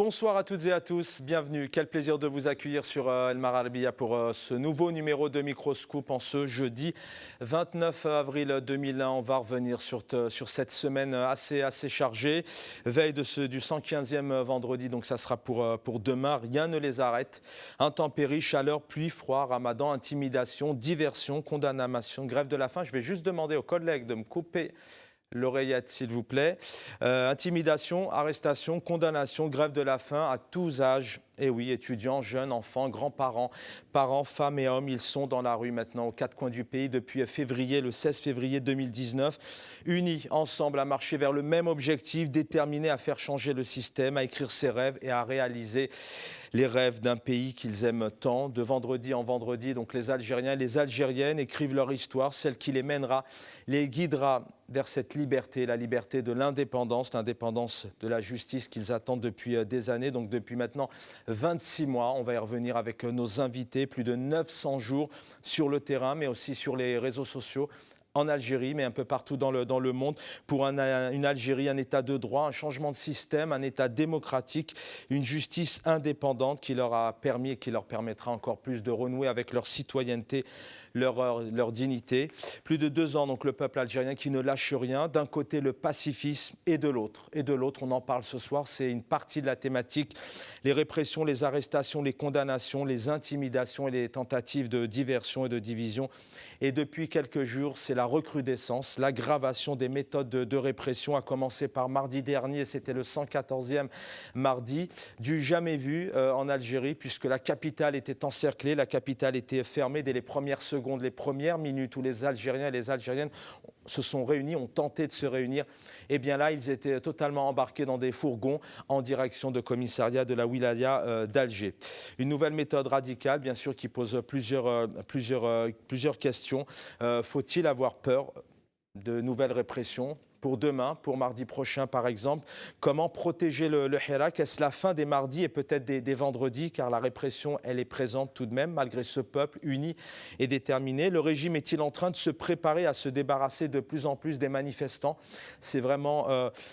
Bonsoir à toutes et à tous, bienvenue. Quel plaisir de vous accueillir sur El Marharabiya pour ce nouveau numéro de Microscoop en ce jeudi 29 avril 2001. On va revenir sur cette semaine assez chargée. Veille du 115e vendredi, donc ça sera pour demain. Rien ne les arrête. Intempéries, chaleur, pluie, froid, ramadan, intimidation, diversion, condamnation, grève de la faim. Je vais juste demander aux collègues de me couper l'oreillette, s'il vous plaît. Intimidation, arrestation, condamnation, grève de la faim à tous âges. Et oui, étudiants, jeunes, enfants, grands-parents, parents, femmes et hommes, ils sont dans la rue maintenant aux quatre coins du pays depuis le 16 février 2019. Unis ensemble à marcher vers le même objectif, déterminés à faire changer le système, à écrire ses rêves et à réaliser les rêves d'un pays qu'ils aiment tant. De vendredi en vendredi, donc les Algériens et les Algériennes écrivent leur histoire, celle qui les mènera, les guidera vers cette liberté, la liberté de l'indépendance de la justice qu'ils attendent depuis des années, donc depuis maintenant 26 mois. On va y revenir avec nos invités, plus de 900 jours sur le terrain, mais aussi sur les réseaux sociaux. En Algérie, mais un peu partout dans le monde, pour une Algérie, un état de droit, un changement de système, un état démocratique, une justice indépendante qui leur a permis et qui leur permettra encore plus de renouer avec leur citoyenneté, leur dignité. Plus de 2 ans, donc le peuple algérien qui ne lâche rien. D'un côté, le pacifisme et de l'autre. Et de l'autre, on en parle ce soir, c'est une partie de la thématique. Les répressions, les arrestations, les condamnations, les intimidations et les tentatives de diversion et de division. Et depuis quelques jours, c'est la recrudescence, l'aggravation des méthodes de répression, a commencé par mardi dernier, c'était le 114e mardi, du jamais vu en Algérie, puisque la capitale était encerclée, la capitale était fermée dès les premières secondes, les premières minutes où les Algériens et les Algériennes se sont réunis, ont tenté de se réunir. Et bien là, ils étaient totalement embarqués dans des fourgons en direction de commissariat de la wilaya d'Alger. Une nouvelle méthode radicale, bien sûr, qui pose plusieurs questions. Faut-il avoir peur de nouvelles répressions pour demain, pour mardi prochain par exemple? Comment protéger le Hirak? Est-ce la fin des mardis et peut-être des vendredis? Car la répression, elle est présente tout de même, malgré ce peuple uni et déterminé. Le régime est-il en train de se préparer à se débarrasser de plus en plus des manifestants? C'est vraiment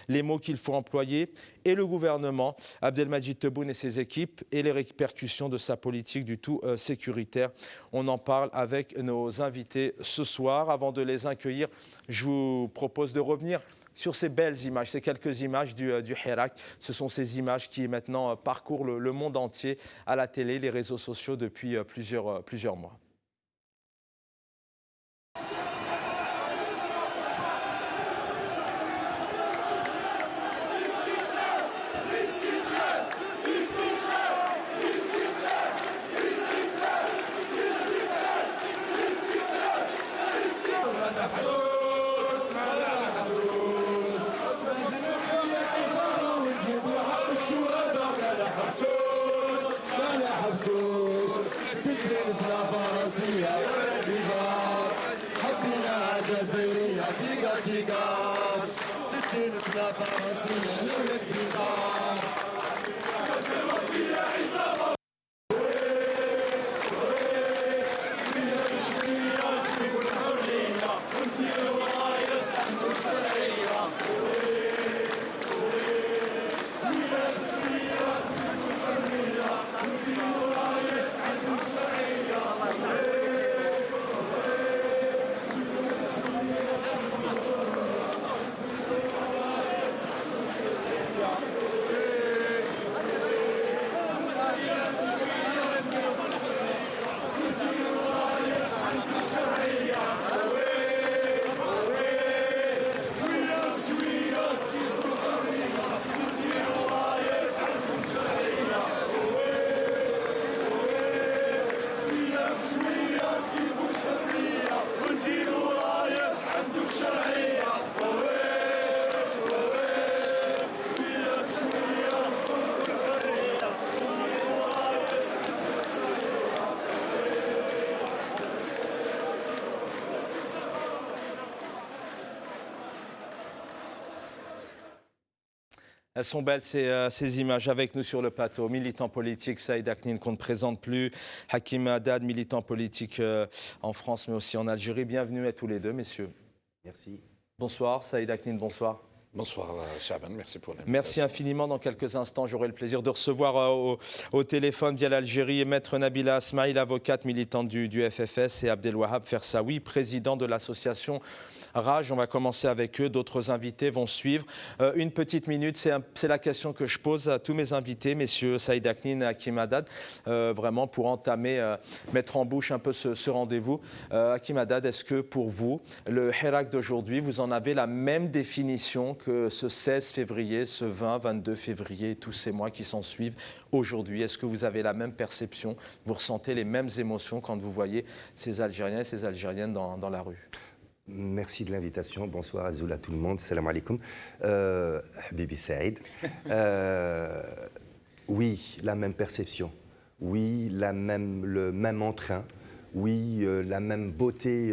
les mots qu'il faut employer. Et le gouvernement, Abdelmadjid Tebboune et ses équipes, et les répercussions de sa politique du tout sécuritaire. On en parle avec nos invités ce soir. Avant de les accueillir, je vous propose de revenir sur ces belles images, ces quelques images du Hirak. Ce sont ces images qui maintenant parcourent le monde entier à la télé, les réseaux sociaux depuis plusieurs mois. Elles sont belles ces images avec nous sur le plateau. Militant politique, Saïd Aknin, qu'on ne présente plus. Hakim Haddad, militant politique en France mais aussi en Algérie. Bienvenue à tous les deux, messieurs. Merci. Bonsoir, Saïd Aknin, bonsoir. Bonsoir Chaban, merci pour l'invitation. Merci infiniment. Dans quelques instants, j'aurai le plaisir de recevoir au téléphone via l'Algérie Maître Nabila Asmaïl, avocate militante du FFS, et Abdelwahab Fersaoui, président de l'association Rage. On va commencer avec eux, d'autres invités vont suivre. Une petite minute, c'est la question que je pose à tous mes invités, messieurs Saïd Aknin et Hakim Haddad, vraiment pour entamer, mettre en bouche un peu ce rendez-vous. Hakim Haddad, est-ce que pour vous, le Hirak d'aujourd'hui, vous en avez la même définition que ce 16 février, ce 20, 22 février, tous ces mois qui s'en suivent aujourd'hui? Est-ce que vous avez la même perception? Vous ressentez les mêmes émotions quand vous voyez ces Algériens et ces Algériennes dans la rue? Merci de l'invitation. Bonsoir Azoul à tout le monde. Salam alaikum. Bibi Saïd. Oui, la même perception. Oui, le même entrain. Oui, la même beauté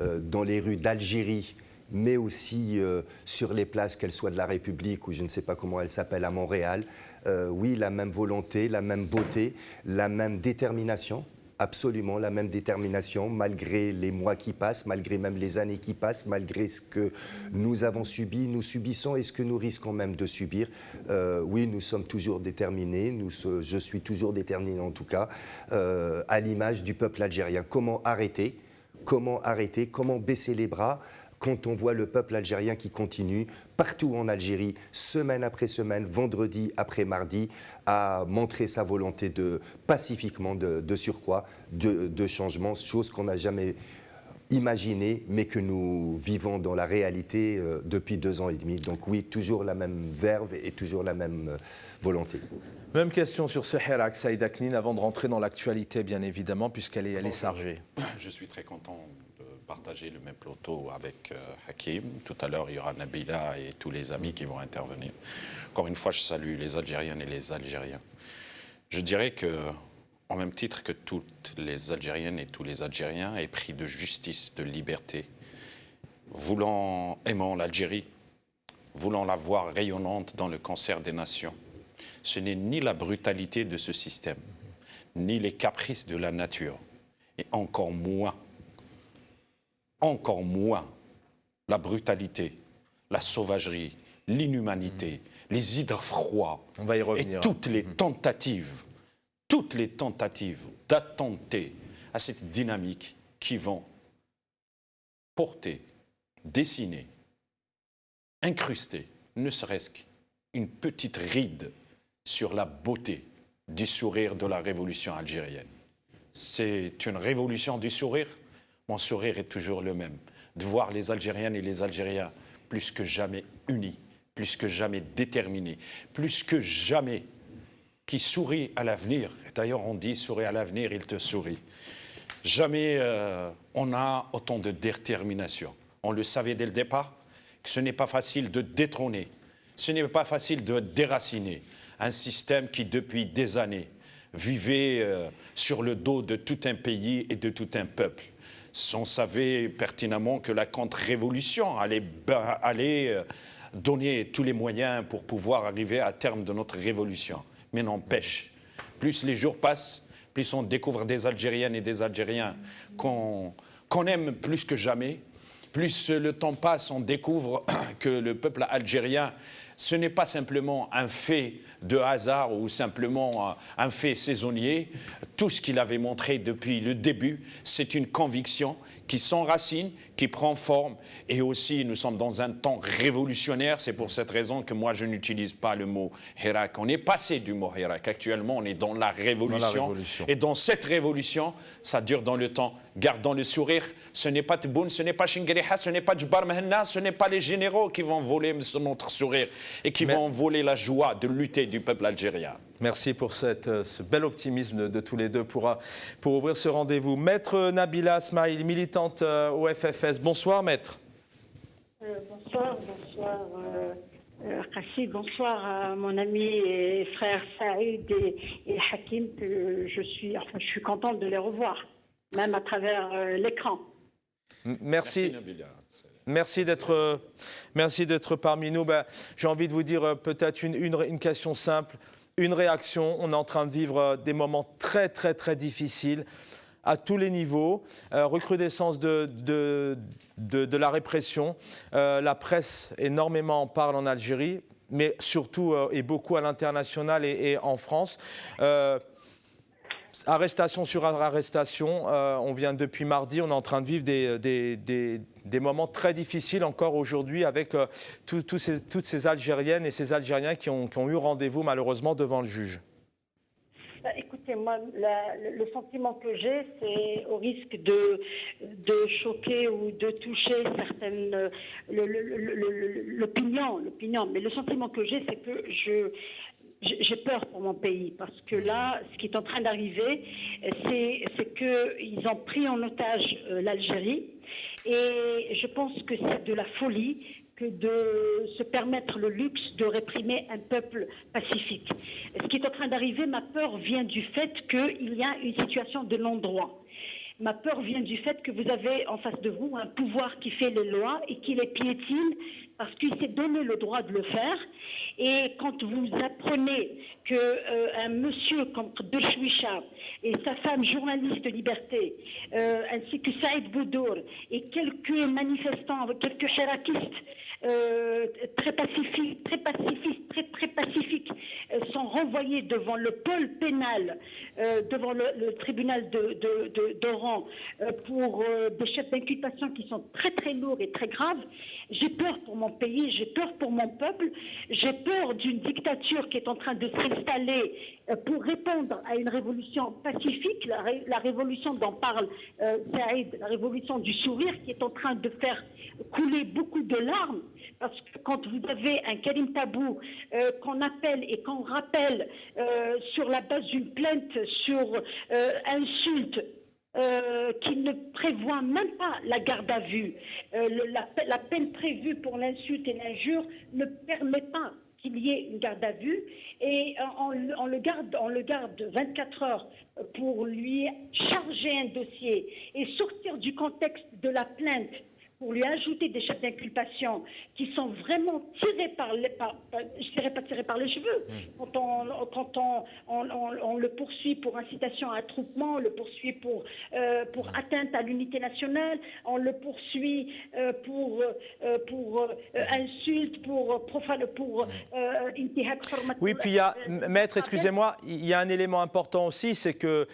dans les rues d'Algérie, mais aussi sur les places, qu'elles soient de la République ou je ne sais pas comment elles s'appellent à Montréal. Oui, la même volonté, la même beauté, la même détermination. Absolument la même détermination, malgré les mois qui passent, malgré même les années qui passent, malgré ce que nous avons subi, nous subissons et ce que nous risquons même de subir. Oui, nous sommes toujours déterminés, je suis toujours déterminé en tout cas, à l'image du peuple algérien. Comment arrêter, comment baisser les bras quand on voit le peuple algérien qui continue partout en Algérie, semaine après semaine, vendredi après mardi, à montrer sa volonté pacifiquement de surcroît, de changement, chose qu'on n'a jamais imaginée, mais que nous vivons dans la réalité depuis 2 ans et demi. Donc oui, toujours la même verve et toujours la même volonté. Même question sur ce Hirak, Saïd Aknin, avant de rentrer dans l'actualité, bien évidemment, puisqu'elle est chargée. Je suis très content de partager le même plateau avec Hakim. Tout à l'heure, il y aura Nabila et tous les amis qui vont intervenir. Encore une fois, je salue les Algériennes et les Algériens. Je dirais que, en même titre que toutes les Algériennes et tous les Algériens, épris de justice, de liberté, aimant l'Algérie, voulant la voir rayonnante dans le concert des nations, ce n'est ni la brutalité de ce système, ni les caprices de la nature, et encore moins la brutalité, la sauvagerie, l'inhumanité, les hydres froids, on va y revenir, et toutes les tentatives d'attenter à cette dynamique qui vont porter, dessiner, incruster, ne serait-ce qu'une petite ride sur la beauté du sourire de la révolution algérienne. C'est une révolution du sourire. Mon sourire est toujours le même, de voir les Algériennes et les Algériens plus que jamais unis, plus que jamais déterminés, plus que jamais qui sourient à l'avenir. D'ailleurs, on dit « souris à l'avenir, il te sourit ». Jamais on a autant de détermination. On le savait dès le départ, que ce n'est pas facile de détrôner, ce n'est pas facile de déraciner un système qui, depuis des années, vivait sur le dos de tout un pays et de tout un peuple. On savait pertinemment que la contre-révolution allait donner tous les moyens pour pouvoir arriver à terme de notre révolution. Mais n'empêche, plus les jours passent, plus on découvre des Algériennes et des Algériens qu'on aime plus que jamais. Plus le temps passe, on découvre que le peuple algérien, ce n'est pas simplement un fait de hasard ou simplement un fait saisonnier. Tout ce qu'il avait montré depuis le début, c'est une conviction qui s'enracine, qui prend forme. Et aussi, nous sommes dans un temps révolutionnaire. C'est pour cette raison que moi, je n'utilise pas le mot Hirak. On est passé du mot Hirak. Actuellement, on est dans la révolution. Et dans cette révolution, ça dure dans le temps. Gardons le sourire. Ce n'est pas Tebboune, ce n'est pas Chingueriha, ce n'est pas Djbar Mahenna, ce n'est pas les généraux qui vont voler notre sourire et qui vont voler la joie de lutter du peuple algérien. Merci pour ce bel optimisme de tous les deux pour ouvrir ce rendez-vous. Maître Nabila Asmaïl, militante au FFS. Bonsoir, maître. Bonsoir Kassi, bonsoir à mon ami et frère Saïd et Hakim, que je suis contente de les revoir, même à travers l'écran. Merci. Merci d'être parmi nous. J'ai envie de vous dire peut-être une question simple, une réaction. On est en train de vivre des moments très, très, très difficiles. à tous les niveaux, recrudescence de la répression. La presse énormément en parle en Algérie, mais surtout et beaucoup à l'international et en France. Arrestation sur arrestation, on vient depuis mardi, on est en train de vivre des moments très difficiles encore aujourd'hui avec toutes ces Algériennes et ces Algériens qui ont eu rendez-vous malheureusement devant le juge. Écoutez, moi, le sentiment que j'ai, c'est au risque de choquer ou de toucher certaines l'opinion, mais le sentiment que j'ai, c'est que j'ai peur pour mon pays, parce que là, ce qui est en train d'arriver, c'est qu'ils ont pris en otage l'Algérie, et je pense que c'est de la folie que de se permettre le luxe de réprimer un peuple pacifique. Ce qui est en train d'arriver, ma peur vient du fait qu'il y a une situation de non-droit. Ma peur vient du fait que vous avez en face de vous un pouvoir qui fait les lois et qui les piétine parce qu'il s'est donné le droit de le faire. Et quand vous apprenez qu'un monsieur comme Derchouicha et sa femme journaliste de Liberté, ainsi que Saïd Boudour et quelques manifestants, quelques hérakistes très pacifistes, sont renvoyés devant le pôle pénal, devant le tribunal d'Oran pour des chefs d'inculpation qui sont très très lourds et très graves. J'ai peur pour mon pays, j'ai peur pour mon peuple, j'ai peur d'une dictature qui est en train de s'installer pour répondre à une révolution pacifique, la révolution dont parle Saïd, la révolution du sourire qui est en train de faire couler beaucoup de larmes. Parce que quand vous avez un Karim Tabou qu'on appelle et qu'on rappelle sur la base d'une plainte sur insulte, qui ne prévoit même pas la garde à vue, la peine prévue pour l'insulte et l'injure ne permet pas qu'il y ait une garde à vue, et on le garde 24 heures pour lui charger un dossier et sortir du contexte de la plainte pour lui ajouter des chefs d'inculpation qui sont vraiment tirés je dirais pas tirés par les cheveux. Quand on le poursuit pour incitation à attroupement, on le poursuit pour atteinte à l'unité nationale, on le poursuit pour insulte, pour intihak hormat. Oui, puis il y a, maître, excusez-moi, il y a un élément important aussi, c'est que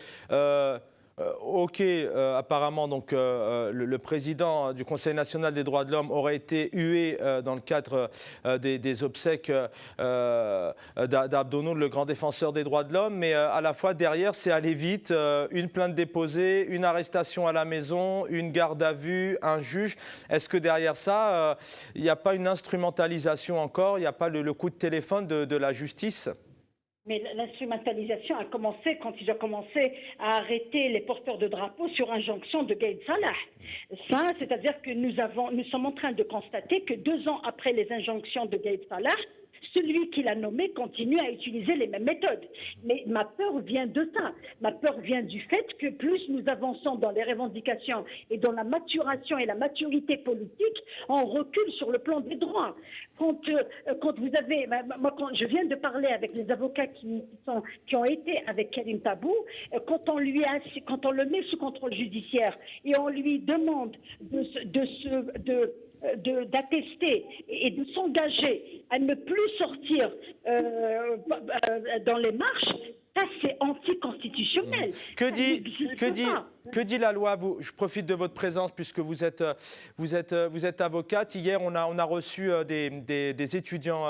apparemment, donc, le président du Conseil national des droits de l'homme aurait été hué dans le cadre des obsèques d'Abdou Nour, le grand défenseur des droits de l'homme, mais à la fois derrière, c'est aller vite, une plainte déposée, une arrestation à la maison, une garde à vue, un juge. Est-ce que derrière ça, il n'y a pas une instrumentalisation encore, il n'y a pas le coup de téléphone de la justice ? Mais l'instrumentalisation a commencé quand ils ont commencé à arrêter les porteurs de drapeaux sur injonction de Gaïd Salah. Ça, c'est-à-dire que nous sommes en train de constater que 2 ans après les injonctions de Gaïd Salah, celui qui l'a nommé continue à utiliser les mêmes méthodes. Mais ma peur vient de ça. Ma peur vient du fait que plus nous avançons dans les revendications et dans la maturation et la maturité politique, on recule sur le plan des droits. Quand vous avez... Moi, quand je viens de parler avec les avocats qui ont été avec Karim Tabou, quand on le met sous contrôle judiciaire et on lui demande d'attester et de s'engager à ne plus sortir dans les marches, ça c'est anticonstitutionnel. Que dit la loi? Je profite de votre présence puisque vous êtes avocate. Hier, on a reçu des étudiants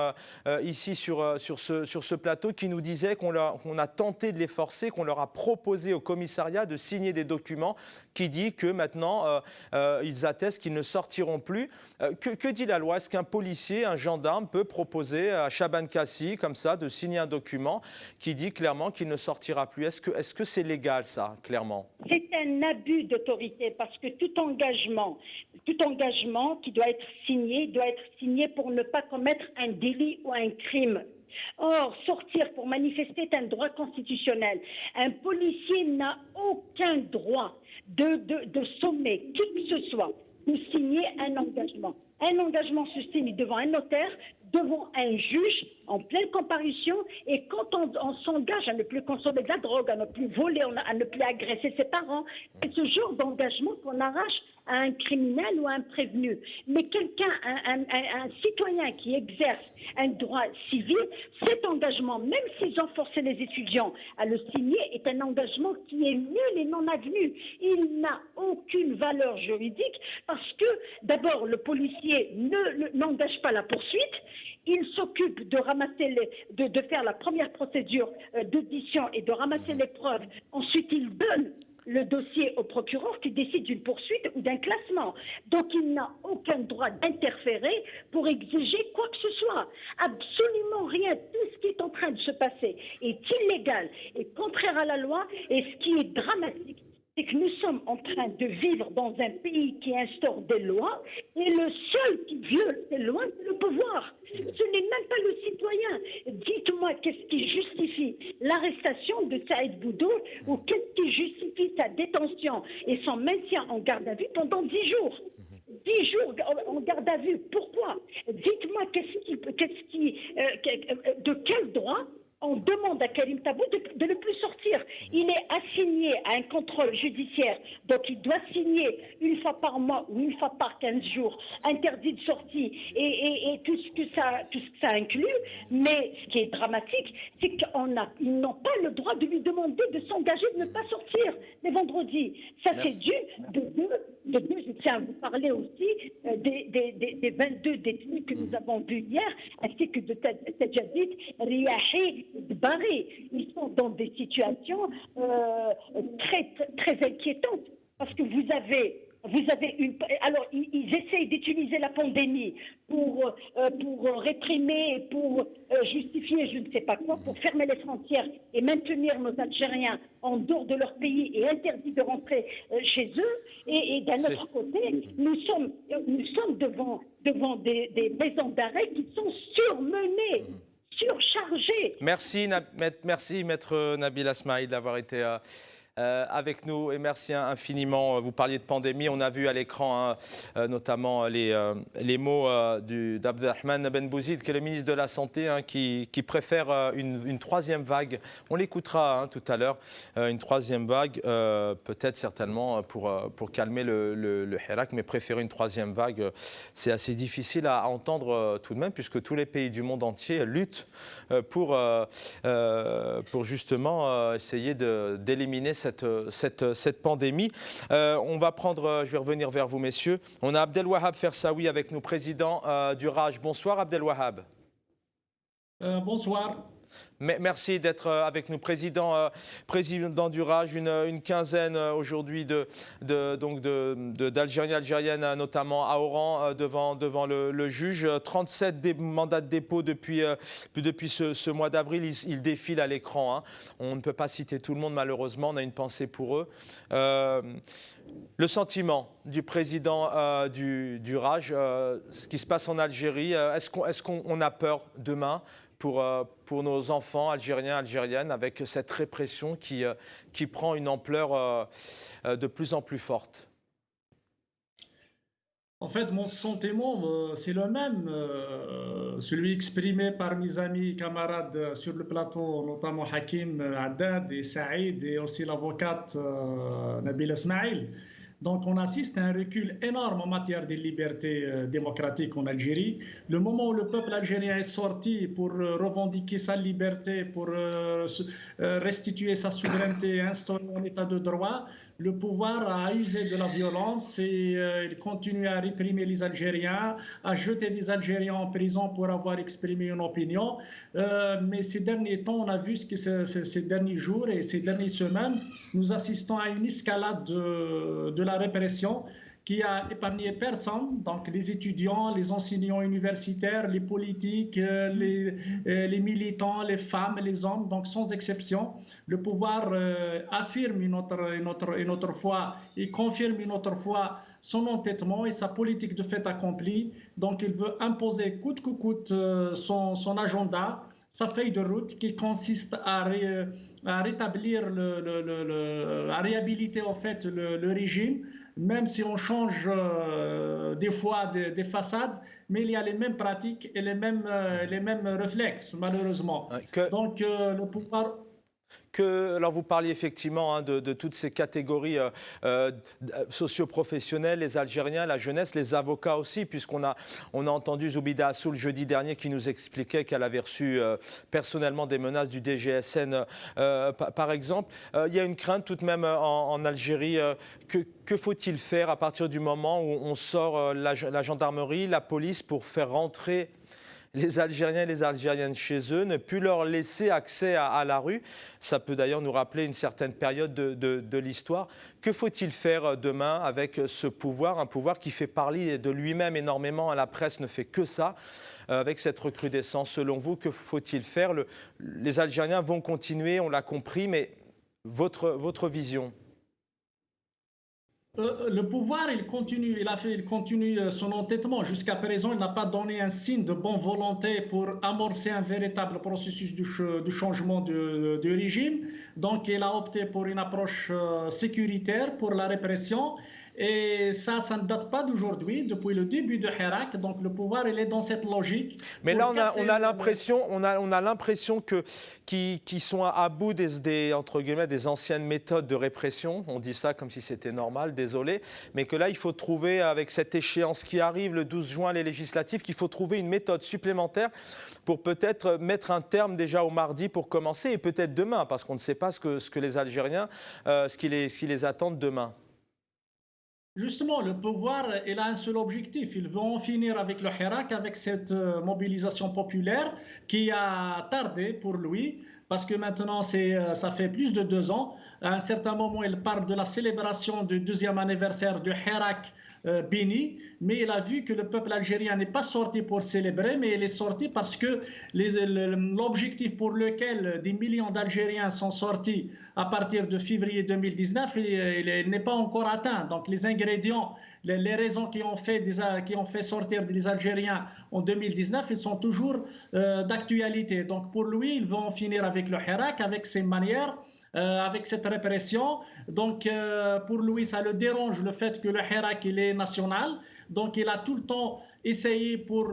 ici sur ce plateau qui nous disaient qu'on a tenté de les forcer, qu'on leur a proposé au commissariat de signer des documents qui dit que maintenant, ils attestent qu'ils ne sortiront plus. Que dit la loi? Est-ce qu'un policier, un gendarme peut proposer à Chaban Kassi, comme ça, de signer un document qui dit clairement qu'il ne sortira plus? Est-ce que c'est légal, ça, clairement? C'est un abus d'autorité parce que tout engagement qui doit être signé pour ne pas commettre un délit ou un crime. Or, sortir pour manifester est un droit constitutionnel. Un policier n'a aucun droit de sommer qui que ce soit de signer un engagement. Un engagement se signe devant un notaire, devant un juge en pleine comparution, et quand on s'engage à ne plus consommer de la drogue, à ne plus voler, à ne plus agresser ses parents, c'est ce genre d'engagement qu'on arrache à un criminel ou à un prévenu. Mais quelqu'un, un citoyen qui exerce un droit civil, cet engagement, même s'ils ont forcé les étudiants à le signer, est un engagement qui est nul et non avenu. Il n'a aucune valeur juridique parce que, d'abord, le policier n'engage pas la poursuite. Il s'occupe de ramasser de faire la première procédure d'audition et de ramasser les preuves. Ensuite, il donne le dossier au procureur qui décide d'une poursuite ou d'un classement. Donc il n'a aucun droit d'interférer pour exiger quoi que ce soit. Absolument rien. Tout ce qui est en train de se passer est illégal, est contraire à la loi, et ce qui est dramatique, c'est que nous sommes en train de vivre dans un pays qui instaure des lois, et le seul qui viole ces lois, c'est le pouvoir. Ce n'est même pas le citoyen. Dites-moi, qu'est-ce qui justifie l'arrestation de Saïd Boudour, ou qu'est-ce qui justifie sa détention et son maintien en garde à vue pendant 10 jours? 10 jours en garde à vue. Pourquoi? Dites-moi, de quel droit on demande à Karim Tabou de ne plus sortir? Il est assigné à un contrôle judiciaire, donc il doit signer une fois par mois ou une fois par 15 jours, interdit de sortie et tout ce que ça inclut. Mais ce qui est dramatique, c'est qu'ils n'ont pas le droit de lui demander de s'engager, de ne pas sortir les vendredis. Ça, c'est dû de deux. Je tiens à vous parler aussi des 22 détenus que nous avons vus hier, ainsi que de Tadjadid, Riahi, Barré. Ils sont dans des situations très, très inquiétantes, parce que vous avez alors ils essayent d'utiliser la pandémie pour réprimer, pour justifier je ne sais pas quoi, pour fermer les frontières et maintenir nos Algériens en dehors de leur pays et interdits de rentrer chez eux. Et d'un autre côté, nous sommes devant des maisons d'arrêt qui sont surmenées, surchargées. Merci, Maître Nabil Asmaïl, d'avoir été avec nous, et merci infiniment. Vous parliez de pandémie, on a vu à l'écran notamment les mots d'Abdelrahman Ben Bouzid, qui est le ministre de la Santé, qui préfère une troisième vague. On l'écoutera tout à l'heure, une troisième vague, peut-être certainement pour calmer le Hirak, mais préférer une troisième vague, c'est assez difficile à entendre tout de même, puisque tous les pays du monde entier luttent pour justement essayer d'éliminer cette pandémie. Je vais revenir vers vous, messieurs. On a Abdelwahab Fersaoui avec nous, président du RAJ. Bonsoir, Abdelwahab. Bonsoir. Merci d'être avec nous, président du RAJ. Une quinzaine aujourd'hui d'Algériens, Algériennes, notamment à Oran, devant le juge. 37 mandats de dépôt depuis ce mois d'avril. Ils défilent à l'écran. On ne peut pas citer tout le monde, malheureusement. On a une pensée pour eux. Le sentiment du président du RAJ, ce qui se passe en Algérie, est-ce qu'on a peur demain pour nos enfants algériens, algériennes, avec cette répression qui prend une ampleur de plus en plus forte? En fait, mon sentiment, c'est le même, celui exprimé par mes amis, camarades sur le plateau, notamment Hakim Haddad et Saïd, et aussi l'avocate Nabil Asmaïl. Donc on assiste à un recul énorme en matière de liberté démocratique en Algérie. Le moment où le peuple algérien est sorti pour revendiquer sa liberté, pour restituer sa souveraineté et instaurer un état de droit, le pouvoir a usé de la violence et il continue à réprimer les Algériens, à jeter des Algériens en prison pour avoir exprimé une opinion. Mais ces derniers temps, on a vu ces derniers jours et ces dernières semaines, nous assistons à une escalade de la répression qui a épargné personne, donc les étudiants, les enseignants universitaires, les politiques, les militants, les femmes, les hommes, donc sans exception. Le pouvoir affirme une autre fois et confirme une autre fois son entêtement et sa politique de fait accompli. Donc il veut imposer coûte que coûte son agenda sa feuille de route qui consiste à rétablir, à réhabiliter en fait le régime, même si on change des fois des façades, mais il y a les mêmes pratiques et les mêmes réflexes, malheureusement. Donc le pouvoir... Alors vous parliez effectivement de toutes ces catégories socio-professionnelles, les Algériens, la jeunesse, les avocats aussi, puisqu'on a entendu Zoubida Assoul jeudi dernier qui nous expliquait qu'elle avait reçu personnellement des menaces du DGSN, par exemple. Il y a une crainte tout de même en Algérie. Que faut-il faire à partir du moment où on sort la gendarmerie, la police pour faire rentrer les Algériens et les Algériennes chez eux, ne plus leur laisser accès à la rue? Ça peut d'ailleurs nous rappeler une certaine période de l'histoire. Que faut-il faire demain avec ce pouvoir, un pouvoir qui fait parler de lui-même énormément, la presse ne fait que ça, avec cette recrudescence? Selon vous, que faut-il faire? Les Algériens vont continuer, on l'a compris, mais votre vision? Le pouvoir, il continue son entêtement. Jusqu'à présent, il n'a pas donné un signe de bonne volonté pour amorcer un véritable processus de changement de régime. Donc, il a opté pour une approche sécuritaire, pour la répression. Et ça ne date pas d'aujourd'hui, depuis le début de Hirak. Donc le pouvoir, il est dans cette logique. Mais là, on a l'impression qu'ils sont à bout entre guillemets, des anciennes méthodes de répression. On dit ça comme si c'était normal, désolé. Mais que là, il faut trouver, avec cette échéance qui arrive, le 12 juin, les législatives, qu'il faut trouver une méthode supplémentaire pour peut-être mettre un terme déjà au mardi pour commencer, et peut-être demain, parce qu'on ne sait pas ce que les Algériens, ce qui les attend demain. Justement, le pouvoir, il a un seul objectif. Il veut en finir avec le Hirak, avec cette mobilisation populaire qui a tardé pour lui, parce que maintenant, ça fait plus de 2 ans. À un certain moment, il parle de la célébration du 2e anniversaire du Hirak béni, mais il a vu que le peuple algérien n'est pas sorti pour célébrer, mais il est sorti parce que l'objectif pour lequel des millions d'Algériens sont sortis à partir de février 2019, il n'est pas encore atteint. Donc les ingrédients, les raisons qui ont fait sortir les Algériens en 2019, ils sont toujours d'actualité. Donc pour lui, il veut en finir avec le Hirak, avec ses manières, avec cette répression. Donc pour lui, ça le dérange le fait que le Hirak il est national. Donc il a tout le temps essayé pour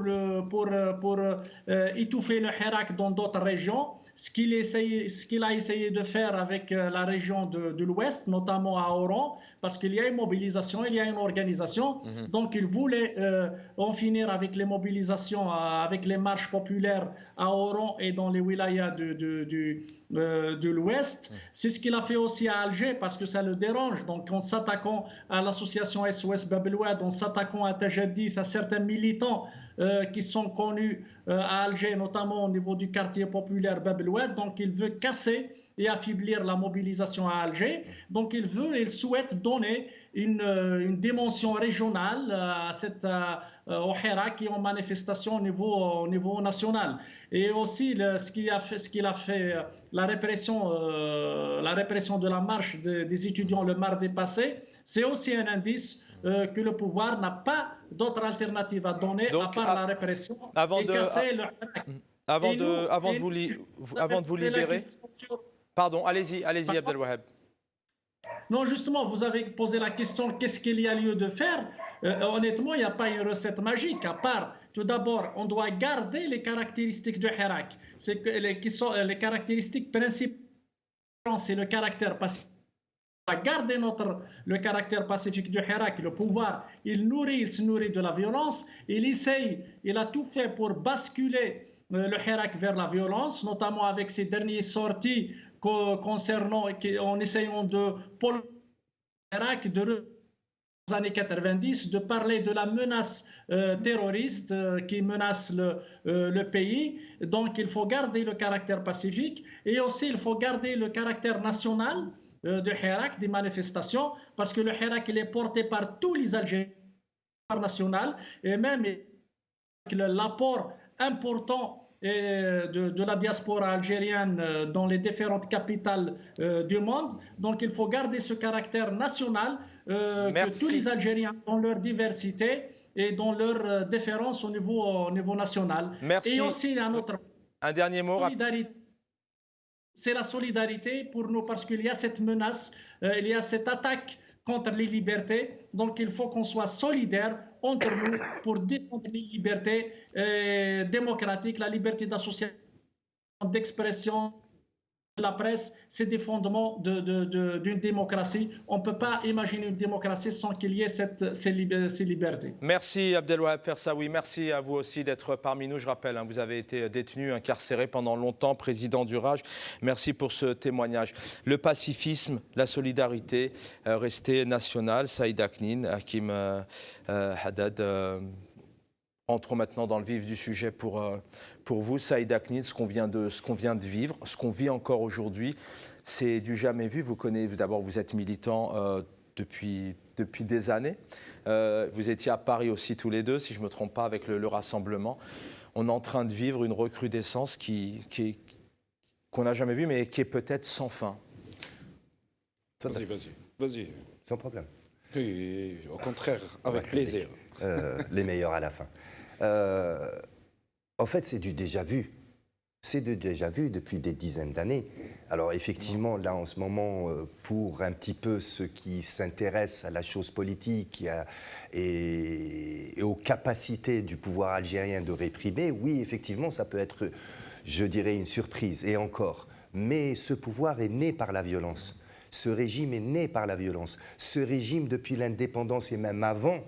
étouffer le Hirak dans d'autres régions. Ce qu'il a essayé de faire avec la région de l'Ouest, notamment à Oran, parce qu'il y a une mobilisation, il y a une organisation. Donc il voulait en finir avec les mobilisations, avec les marches populaires à Oran et dans les wilayas de l'Ouest. C'est ce qu'il a fait aussi à Alger, parce que ça le dérange. Donc en s'attaquant à l'association SOS Bab el Oued, en s'attaquant à Tajaddith, à certains militants qui sont connus à Alger, notamment au niveau du quartier populaire Bab el Oued. Donc il veut casser et affaiblir la mobilisation à Alger. Donc il souhaite donner une dimension régionale au Hirak et en manifestation au niveau national. Et aussi ce qu'il a fait la répression de la marche des étudiants le mardi passé, c'est aussi un indice que le pouvoir n'a pas d'autre alternative à donner. Donc, à part la répression et casser le Hirak. Avant de vous libérer... Pardon, allez-y Abdelwaheb. Non, justement, vous avez posé la question, qu'est-ce qu'il y a lieu de faire? Honnêtement, il n'y a pas une recette magique, à part, tout d'abord, on doit garder les caractéristiques du Hirak. Qui sont les caractéristiques principales, c'est le caractère pacifique. On doit garder le caractère pacifique du Hirak. Le pouvoir, il se nourrit de la violence. Il a tout fait pour basculer le Hirak vers la violence, notamment avec ses dernières sorties en essayant de polariser le Hirak aux années 90, de parler de la menace terroriste qui menace le pays. Donc il faut garder le caractère pacifique et aussi il faut garder le caractère national de Hirak, des manifestations, parce que le Hirak il est porté par tous les Algériens national et même l'apport important de la diaspora algérienne dans les différentes capitales du monde. Donc il faut garder ce caractère national que tous les Algériens dans leur diversité et dans leur différence au niveau national. Merci. Et aussi un autre... Un dernier mot. C'est la solidarité pour nous parce qu'il y a cette menace, il y a cette attaque contre les libertés. Donc il faut qu'on soit solidaires entre nous pour défendre les libertés démocratiques, la liberté d'association, d'expression. La presse, c'est des fondements d'une démocratie. On ne peut pas imaginer une démocratie sans qu'il y ait ces libertés. Merci Abdelwahab Fersaoui, merci à vous aussi d'être parmi nous. Je rappelle, vous avez été détenu, incarcéré pendant longtemps, président du RAJ. Merci pour ce témoignage. Le pacifisme, la solidarité, rester national. Saïd Aknin, Hakim Haddad. Entrons maintenant dans le vif du sujet pour vous, Saïd Aknin, ce qu'on vient de vivre, ce qu'on vit encore aujourd'hui, c'est du jamais vu. Vous connaissez, d'abord, vous êtes militant depuis des années. Vous étiez à Paris aussi tous les deux, si je ne me trompe pas, avec le rassemblement. On est en train de vivre une recrudescence qu'on n'a jamais vue, mais qui est peut-être sans fin. Vas-y. Sans problème. Oui, au contraire, avec plaisir. Les meilleurs à la fin. En fait, c'est du déjà-vu. C'est du déjà-vu depuis des dizaines d'années. Alors effectivement, là en ce moment, pour un petit peu ceux qui s'intéressent à la chose politique et aux capacités du pouvoir algérien de réprimer, oui, effectivement, ça peut être, je dirais, une surprise, et encore. Mais ce pouvoir est né par la violence. Ce régime est né par la violence. Ce régime, depuis l'indépendance et même avant,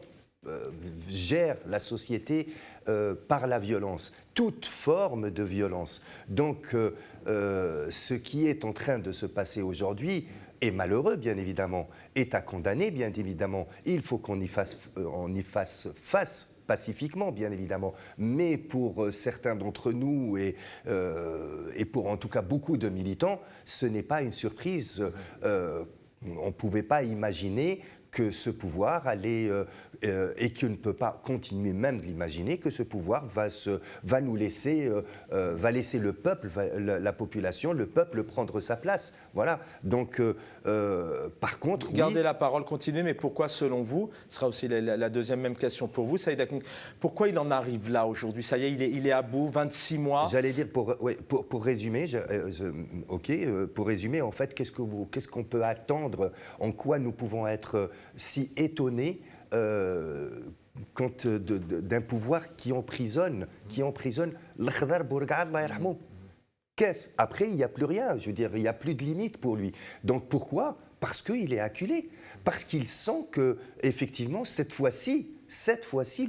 gère la société par la violence, toute forme de violence. Donc, ce qui est en train de se passer aujourd'hui est malheureux, bien évidemment, est à condamner, bien évidemment. Il faut qu'on y fasse face pacifiquement, bien évidemment, mais pour certains d'entre nous et pour en tout cas beaucoup de militants, ce n'est pas une surprise. On ne pouvait pas imaginer que ce pouvoir allait, et qu'on ne peut pas continuer même de l'imaginer, que ce pouvoir va nous laisser, va laisser le peuple, la population, le peuple prendre sa place. Voilà. Donc, par contre, gardez la parole, continuez, mais pourquoi, selon vous, ce sera aussi la deuxième même question pour vous, Saïd Aknin, pourquoi il en arrive là aujourd'hui? Ça y est, il est à bout, 26 mois. J'allais dire, pour résumer, pour résumer, en fait, qu'est-ce qu'on peut attendre, en quoi nous pouvons être si étonnés d'un pouvoir qui emprisonne l'Akhdar Bourgad, Allah yarhamou. Après, il n'y a plus rien, je veux dire, il n'y a plus de limite pour lui. Donc pourquoi? Parce qu'il est acculé, parce qu'il sent que, effectivement, cette fois-ci,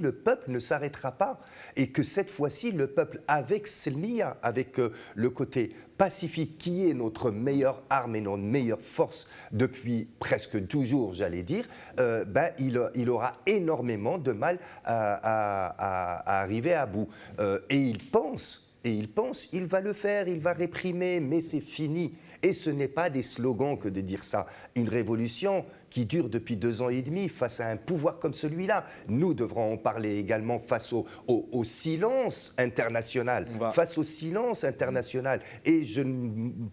le peuple ne s'arrêtera pas. Et que cette fois-ci, le peuple, avec Selmiya, avec le côté pacifique, qui est notre meilleure arme et notre meilleure force depuis presque toujours, j'allais dire, il aura énormément de mal à arriver à bout. Et il pense, il va le faire, il va réprimer, mais c'est fini. Et ce n'est pas des slogans que de dire ça. Une révolution qui dure depuis 2 ans et demi face à un pouvoir comme celui-là. Nous devrons en parler également face au silence international. Face au silence international. Et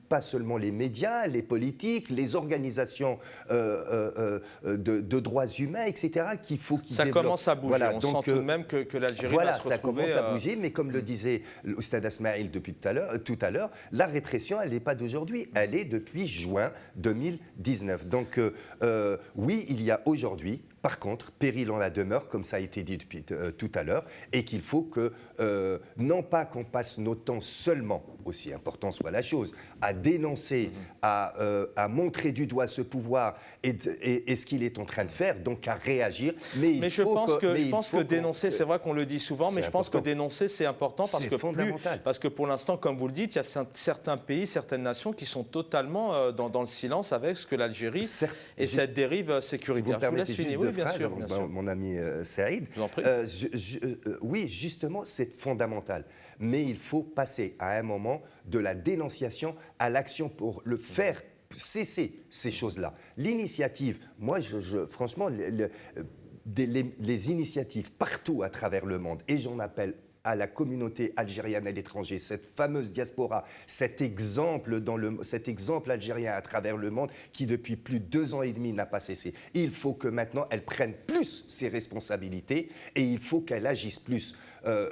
pas seulement les médias, les politiques, les organisations de droits humains, etc. qu'il faut qu'ils développent. Ça commence à bouger. Voilà, on donc, sent tout de même que l'Algérie va se retrouver... ça commence à bouger, mais comme le disait l'Oustad Asmaïl tout à l'heure, la répression, elle n'est pas d'aujourd'hui. Elle est depuis juin 2019. Donc, oui, il y a aujourd'hui, par contre, péril en la demeure, comme ça a été dit depuis tout à l'heure, et qu'il faut que, non pas qu'on passe nos temps seulement, aussi important soit la chose, à dénoncer, à montrer du doigt ce pouvoir et ce qu'il est en train de faire, donc à réagir. Mais je pense que dénoncer, c'est vrai qu'on le dit souvent, mais je pense que dénoncer, c'est important parce que pour l'instant, comme vous le dites, il y a certains pays, certaines nations qui sont totalement dans le silence avec ce que l'Algérie et cette dérive sécuritaire. Je vous laisse finir. Oui, bien sûr. Mon ami Saïd. Je vous en prie. Oui, justement, c'est fondamental. Mais il faut passer à un moment de la dénonciation à l'action pour le faire cesser ces choses-là. L'initiative, moi, franchement, les initiatives partout à travers le monde, et j'en appelle à la communauté algérienne à l'étranger, cette fameuse diaspora, cet exemple algérien à travers le monde qui depuis plus de 2 ans et demi n'a pas cessé. Il faut que maintenant elle prenne plus ses responsabilités et il faut qu'elle agisse plus.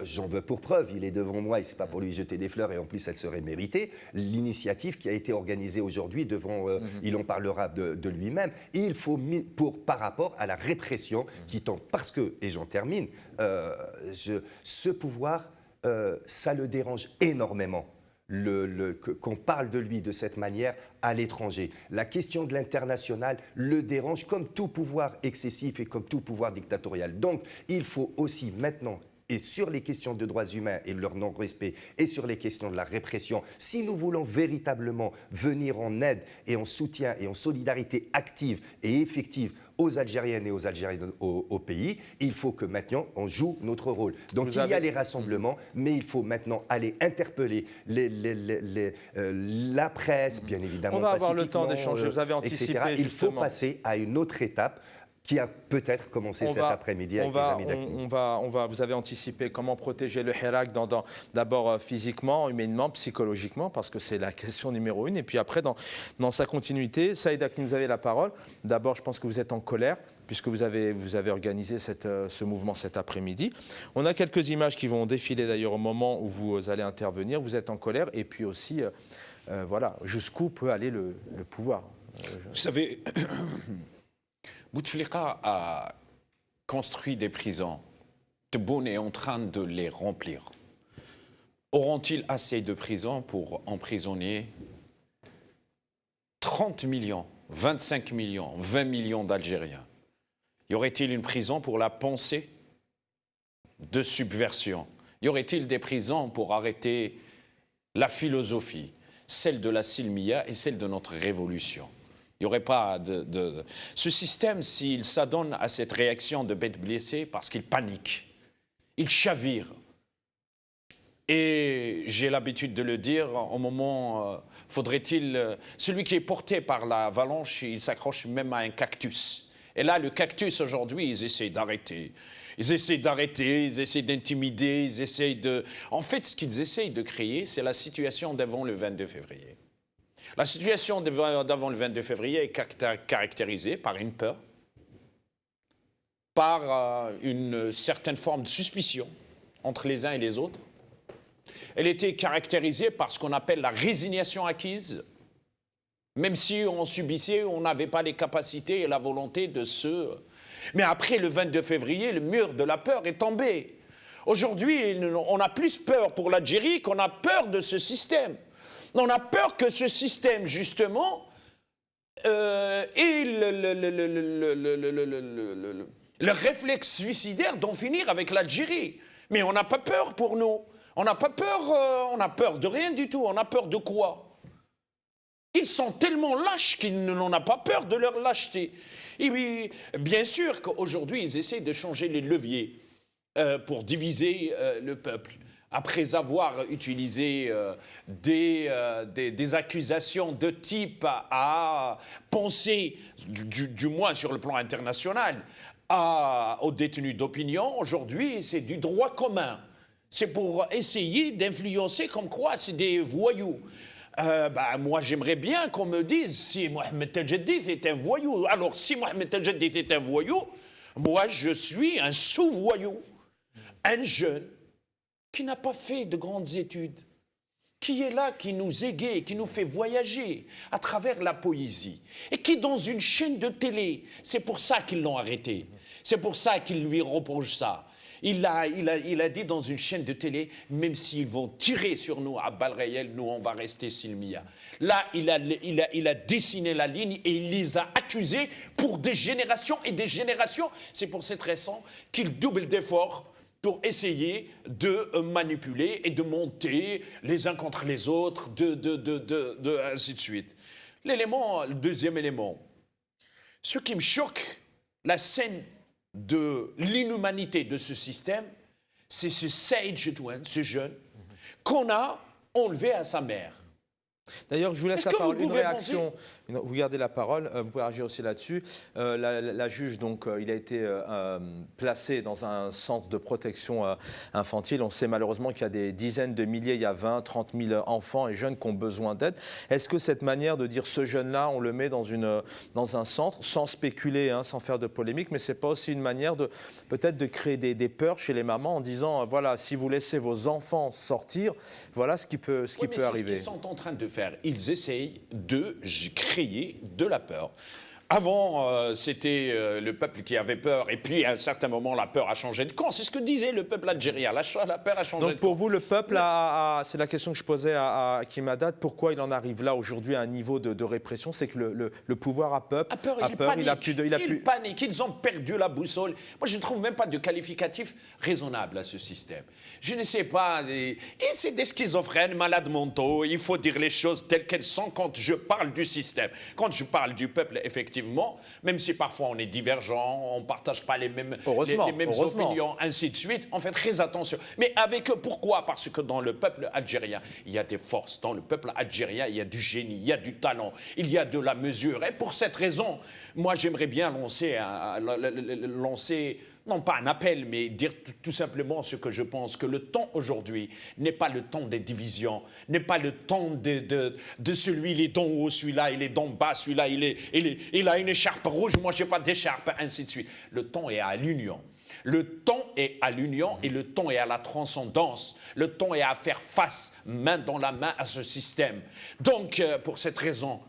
j'en veux pour preuve, il est devant moi et c'est pas pour lui jeter des fleurs et en plus elle serait méritée, l'initiative qui a été organisée aujourd'hui devant, il en parlera de lui-même, il faut, par rapport à la répression qui tombe, parce que, et j'en termine, ce pouvoir, ça le dérange énormément. Qu'on parle de lui de cette manière à l'étranger. La question de l'international le dérange comme tout pouvoir excessif et comme tout pouvoir dictatorial. Donc, il faut aussi maintenant, et sur les questions de droits humains et leur non-respect, et sur les questions de la répression, si nous voulons véritablement venir en aide et en soutien et en solidarité active et effective aux Algériennes et aux Algériens au pays, il faut que maintenant on joue notre rôle. Donc il y a les rassemblements, mais il faut maintenant aller interpeller la presse, bien évidemment. On va avoir le temps d'échanger, vous avez anticipé etc. Il faut justement. passer à une autre étape qui a peut-être commencé cet après-midi avec les amis d'ACNI. Vous avez anticipé comment protéger le Hirak d'abord physiquement, humainement, psychologiquement, parce que c'est la question numéro 1. Et puis après, dans sa continuité, Saïd Hakim, vous avez la parole. D'abord, je pense que vous êtes en colère, puisque vous avez organisé ce mouvement cet après-midi. On a quelques images qui vont défiler d'ailleurs au moment où vous allez intervenir. Vous êtes en colère, et puis aussi, voilà, jusqu'où peut aller le pouvoir. Vous savez... Bouteflika a construit des prisons. Tebboune est en train de les remplir. Auront-ils assez de prisons pour emprisonner 30 millions, 25 millions, 20 millions d'Algériens? Y aurait-il une prison pour la pensée de subversion? Y aurait-il des prisons pour arrêter la philosophie, celle de la Silmiya et celle de notre révolution? Il n'y aurait pas de... Ce système, s'il s'adonne à cette réaction de bête blessée, parce qu'il panique, il chavire. Et j'ai l'habitude de le dire, au moment, faudrait-il... celui qui est porté par l'avalanche, il s'accroche même à un cactus. Et là, le cactus, aujourd'hui, ils essaient d'arrêter. Ils essaient d'arrêter, ils essaient d'intimider, ils essayent de... En fait, ce qu'ils essayent de créer, c'est la situation d'avant le 22 février. La situation d'avant le 22 février est caractérisée par une peur, par une certaine forme de suspicion entre les uns et les autres. Elle était caractérisée par ce qu'on appelle la résignation acquise, même si on subissait, on n'avait pas les capacités et la volonté de se... Mais après le 22 février, le mur de la peur est tombé. Aujourd'hui, on a plus peur pour l'Algérie qu'on a peur de ce système. On a peur que ce système, justement, ait le réflexe suicidaire d'en finir avec l'Algérie. Mais on n'a pas peur pour nous. On n'a pas peur, on a peur de rien du tout. On a peur de quoi? Ils sont tellement lâches qu'ils n'en ont pas peur de leur lâcheté. Et puis, bien sûr qu'aujourd'hui, ils essaient de changer les leviers pour diviser le peuple. Après avoir utilisé des accusations de type à penser, du moins sur le plan international, aux détenus d'opinion, aujourd'hui, c'est du droit commun. C'est pour essayer d'influencer comme quoi c'est des voyous. Moi, j'aimerais bien qu'on me dise si Mohamed Teljeddi est un voyou. Alors, si Mohamed Teljeddi est un voyou, moi, je suis un sous-voyou. Un jeune qui n'a pas fait de grandes études, qui est là, qui nous égaye, qui nous fait voyager à travers la poésie, et qui, dans une chaîne de télé, c'est pour ça qu'ils l'ont arrêté, c'est pour ça qu'ils lui reprochent ça. Il a dit dans une chaîne de télé, même s'ils vont tirer sur nous à balles réelles, nous, on va rester Silmiya. Là, il a dessiné la ligne et il les a accusés pour des générations et des générations. C'est pour cette raison qu'il double d'efforts pour essayer de manipuler et de monter les uns contre les autres, ainsi de suite. Le deuxième élément, ce qui me choque, la scène de l'inhumanité de ce système, c'est ce Saïd Jetouane, ce jeune, qu'on a enlevé à sa mère. D'ailleurs, je vous laisse la parole. Vous gardez la parole, vous pouvez réagir aussi là-dessus. La juge, donc, il a été placé dans un centre de protection infantile. On sait malheureusement qu'il y a des dizaines de milliers, il y a 20, 30 000 enfants et jeunes qui ont besoin d'aide. Est-ce que cette manière de dire ce jeune-là, on le met dans un centre, sans spéculer, hein, sans faire de polémique, mais ce n'est pas aussi une manière peut-être de créer des peurs chez les mamans en disant, voilà, si vous laissez vos enfants sortir, voilà ce qui peut arriver. C'est ce qu'ils sont en train de faire. Ils essayent de créer de la peur. Avant, c'était le peuple qui avait peur, et puis à un certain moment, la peur a changé de camp. C'est ce que disait le peuple algérien. La peur a changé de camp. Donc pour vous, le peuple, c'est la question que je posais à Hakim Haddad, pourquoi il en arrive là aujourd'hui à un niveau de répression? C'est que le pouvoir a peur, il panique, ils ont perdu la boussole. Moi, je ne trouve même pas de qualificatif raisonnable à ce système. Je ne sais pas, et c'est des schizophrènes, malades mentaux, il faut dire les choses telles qu'elles sont quand je parle du système. Quand je parle du peuple, effectivement, même si parfois on est divergent, on ne partage pas les mêmes opinions, ainsi de suite, on fait très attention. Mais avec eux, pourquoi? Parce que dans le peuple algérien, il y a des forces. Dans le peuple algérien, il y a du génie, il y a du talent, il y a de la mesure. Et pour cette raison, moi, j'aimerais bien lancer non pas un appel, mais dire tout simplement ce que je pense, que le temps aujourd'hui n'est pas le temps des divisions, n'est pas le temps de celui, il est d'en haut, celui-là, il est d'en bas, celui-là, il a une écharpe rouge, moi je n'ai pas d'écharpe, ainsi de suite. Le temps est à l'union. Le temps est à l'union et le temps est à la transcendance. Le temps est à faire face, main dans la main, à ce système. Donc, pour cette raison,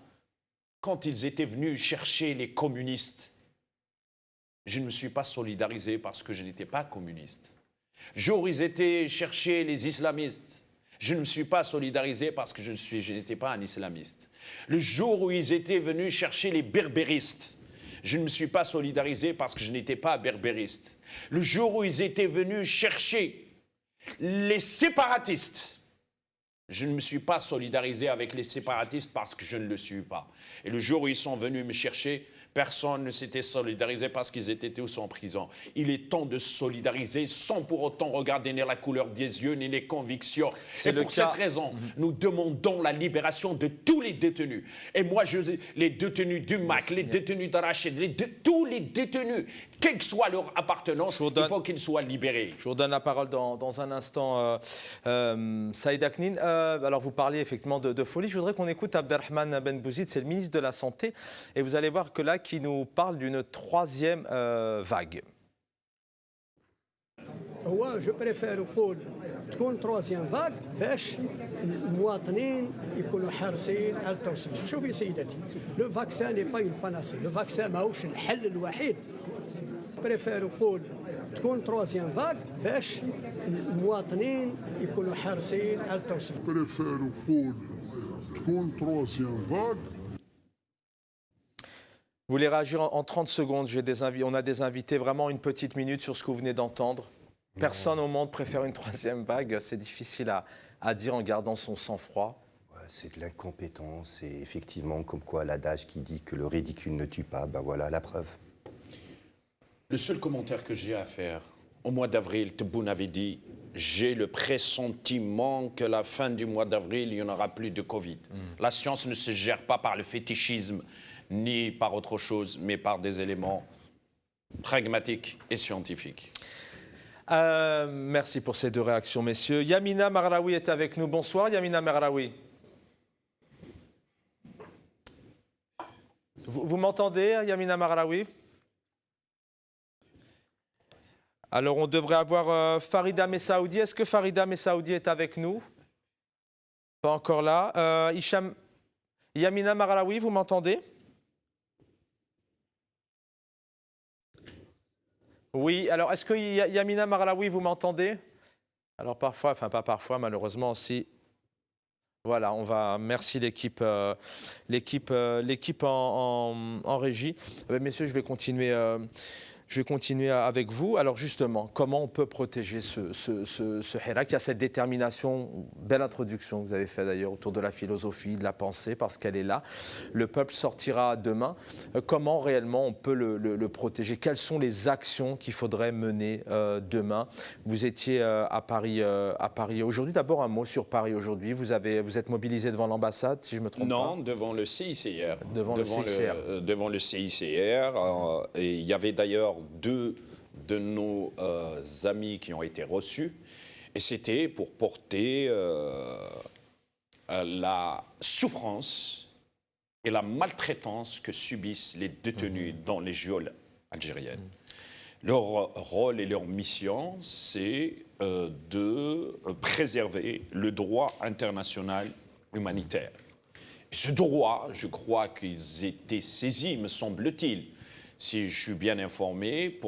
quand ils étaient venus chercher les communistes, je ne me suis pas solidarisé parce que je n'étais pas communiste. Jour où ils étaient chercher les islamistes, je ne me suis pas solidarisé parce que je n'étais pas un islamiste. Le jour où ils étaient venus chercher les berbéristes, je ne me suis pas solidarisé parce que je n'étais pas berbériste. Le jour où ils étaient venus chercher les séparatistes, je ne me suis pas solidarisé avec les séparatistes parce que je ne le suis pas. Et le jour où ils sont venus me chercher, personne ne s'était solidarisé parce qu'ils étaient tous en prison. Il est temps de se solidariser sans pour autant regarder ni la couleur des yeux ni les convictions. Et pour cette raison, nous demandons la libération de tous les détenus. Et moi, les détenus du MAC, les détenus d'Arachid, tous les détenus, quelle que soit leur appartenance, il faut qu'ils soient libérés. Je vous redonne la parole dans un instant, Saïd Aknin. Alors, vous parliez effectivement de folie. Je voudrais qu'on écoute Abderrahmane Ben Bouzid, c'est le ministre de la Santé. Et vous allez voir que là, qui nous parle d'une troisième vague. Je préfère نقول تكون troisième vague باش المواطنين يكونوا حريصين على التوصيل. شوفي سيدتي، le vaccin n'est pas une panacée. Le vaccin ماهوش الحل الوحيد. Je préfère نقول تكون troisième vague باش المواطنين يكونوا حريصين على التوصيل. Je préfère نقول تكون troisième vague. Vous voulez réagir en 30 secondes? On a des invités, vraiment une petite minute sur ce que vous venez d'entendre. Personne au monde préfère une troisième vague. C'est difficile à dire en gardant son sang-froid. Ouais, c'est de l'incompétence et effectivement, comme quoi l'adage qui dit que le ridicule ne tue pas, ben voilà la preuve. Le seul commentaire que j'ai à faire, au mois d'avril, Tebboune avait dit « J'ai le pressentiment que la fin du mois d'avril, il n'y en aura plus de Covid. La science ne se gère pas par le fétichisme, ni par autre chose, mais par des éléments pragmatiques et scientifiques. » Merci pour ces deux réactions, messieurs. Yamina Marraoui est avec nous. Bonsoir, Yamina Marraoui. Vous m'entendez, Yamina Marraoui? Alors, on devrait avoir Farida Messaoudi. Est-ce que Farida Messaoudi est avec nous? Pas encore là. Yamina Marraoui, vous m'entendez? Oui, alors est-ce que Yamina Marraoui, vous m'entendez? Alors parfois, enfin pas parfois, malheureusement aussi. Voilà, merci l'équipe en régie. Messieurs, je vais continuer Je vais continuer avec vous. Alors justement, comment on peut protéger ce Hirak? Il y a cette détermination, belle introduction que vous avez faite d'ailleurs autour de la philosophie, de la pensée, parce qu'elle est là. Le peuple sortira demain. Comment réellement on peut le protéger? Quelles sont les actions qu'il faudrait mener demain? Vous étiez à Paris aujourd'hui. D'abord un mot sur Paris aujourd'hui. Vous êtes mobilisé devant l'ambassade, si je me trompe pas? Non, devant le CICR. Devant le CICR. Et il y avait d'ailleurs 2 de nos amis qui ont été reçus. Et c'était pour porter la souffrance et la maltraitance que subissent les détenus dans les geôles algériennes. Leur rôle et leur mission, c'est de préserver le droit international humanitaire. Ce droit, je crois qu'ils étaient saisis, me semble-t-il, si je suis bien informé,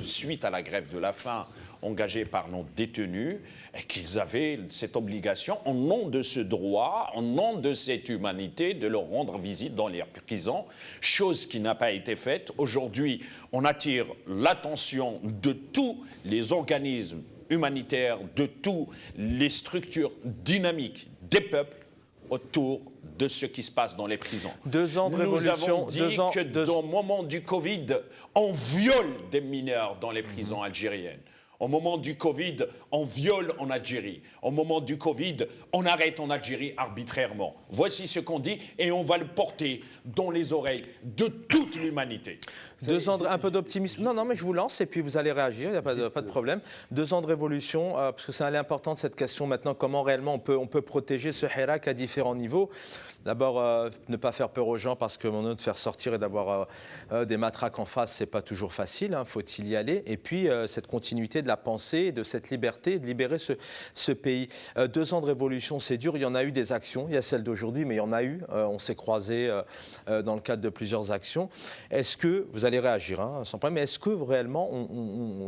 suite à la grève de la faim engagée par nos détenus, et qu'ils avaient cette obligation, en nom de ce droit, en nom de cette humanité, de leur rendre visite dans les prisons, chose qui n'a pas été faite. Aujourd'hui, on attire l'attention de tous les organismes humanitaires, de toutes les structures dynamiques des peuples autour de ce qui se passe dans les prisons. 2 ans de révolution. Nous avons dit que au moment du Covid, on viole des mineurs dans les prisons algériennes. Au moment du Covid, on viole en Algérie. Au moment du Covid, on arrête en Algérie arbitrairement. Voici ce qu'on dit et on va le porter dans les oreilles de toute l'humanité. 2 ans, un peu d'optimisme. Non, mais je vous lance et puis vous allez réagir, il n'y a pas de problème. 2 ans de révolution, parce que c'est important de cette question maintenant, comment réellement on peut protéger ce Hirak à différents niveaux. D'abord, ne pas faire peur aux gens parce que de faire sortir et d'avoir des matraques en face, c'est pas toujours facile, hein, faut-il y aller. Et puis, cette continuité de la pensée, de cette liberté, de libérer ce pays. 2 ans de révolution, c'est dur, il y en a eu des actions, il y a celle d'aujourd'hui, mais il y en a eu. On s'est croisés dans le cadre de plusieurs actions. Est-ce que, vous allez réagir, hein, sans problème, mais est-ce que réellement,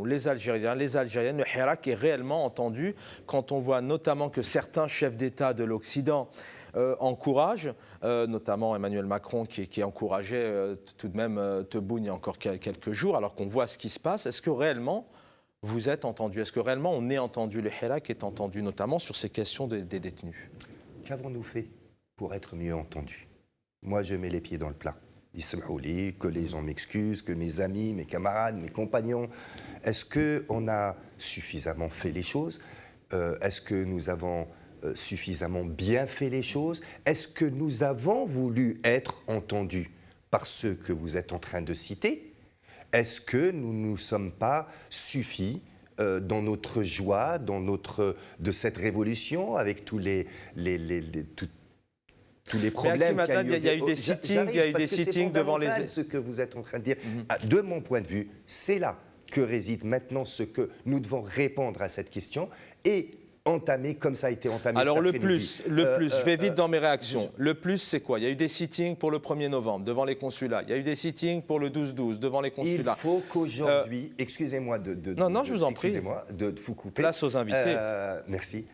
les Algériens, les Algériennes, le Hirak est réellement entendu quand on voit notamment que certains chefs d'État de l'Occident encouragent, notamment Emmanuel Macron qui encourageait tout de même Tebboune il y a encore quelques jours, alors qu'on voit ce qui se passe. Est-ce que réellement vous êtes entendu? Est-ce que réellement on est entendu? Le Hirak est entendu notamment sur ces questions des détenus? Qu'avons-nous fait pour être mieux entendus? Moi, je mets les pieds dans le plat. Ismaouli, que les gens m'excusent, que mes amis, mes camarades, mes compagnons. Est-ce qu'on a suffisamment fait les choses? Est-ce que nous avons suffisamment bien fait les choses? Est-ce que nous avons voulu être entendus par ceux que vous êtes en train de citer? Est-ce que nous ne nous sommes pas suffis dans notre joie, de cette révolution, avec tous les problèmes qu'il y a eu? Il y a eu des sittings, il y a eu des sittings devant les... Ce que vous êtes en train de dire, de mon point de vue, c'est là que réside maintenant ce que nous devons répondre à cette question et entamé comme ça a été entamé. Alors le plus, je vais vite dans mes réactions. Le plus, c'est quoi? Il y a eu des sittings pour le 1er novembre devant les consulats. Il y a eu des sittings pour le 12-12 devant les consulats. Il faut qu'aujourd'hui, excusez-moi non, je vous en prie. Excusez-moi de vous couper. Place aux invités. Merci.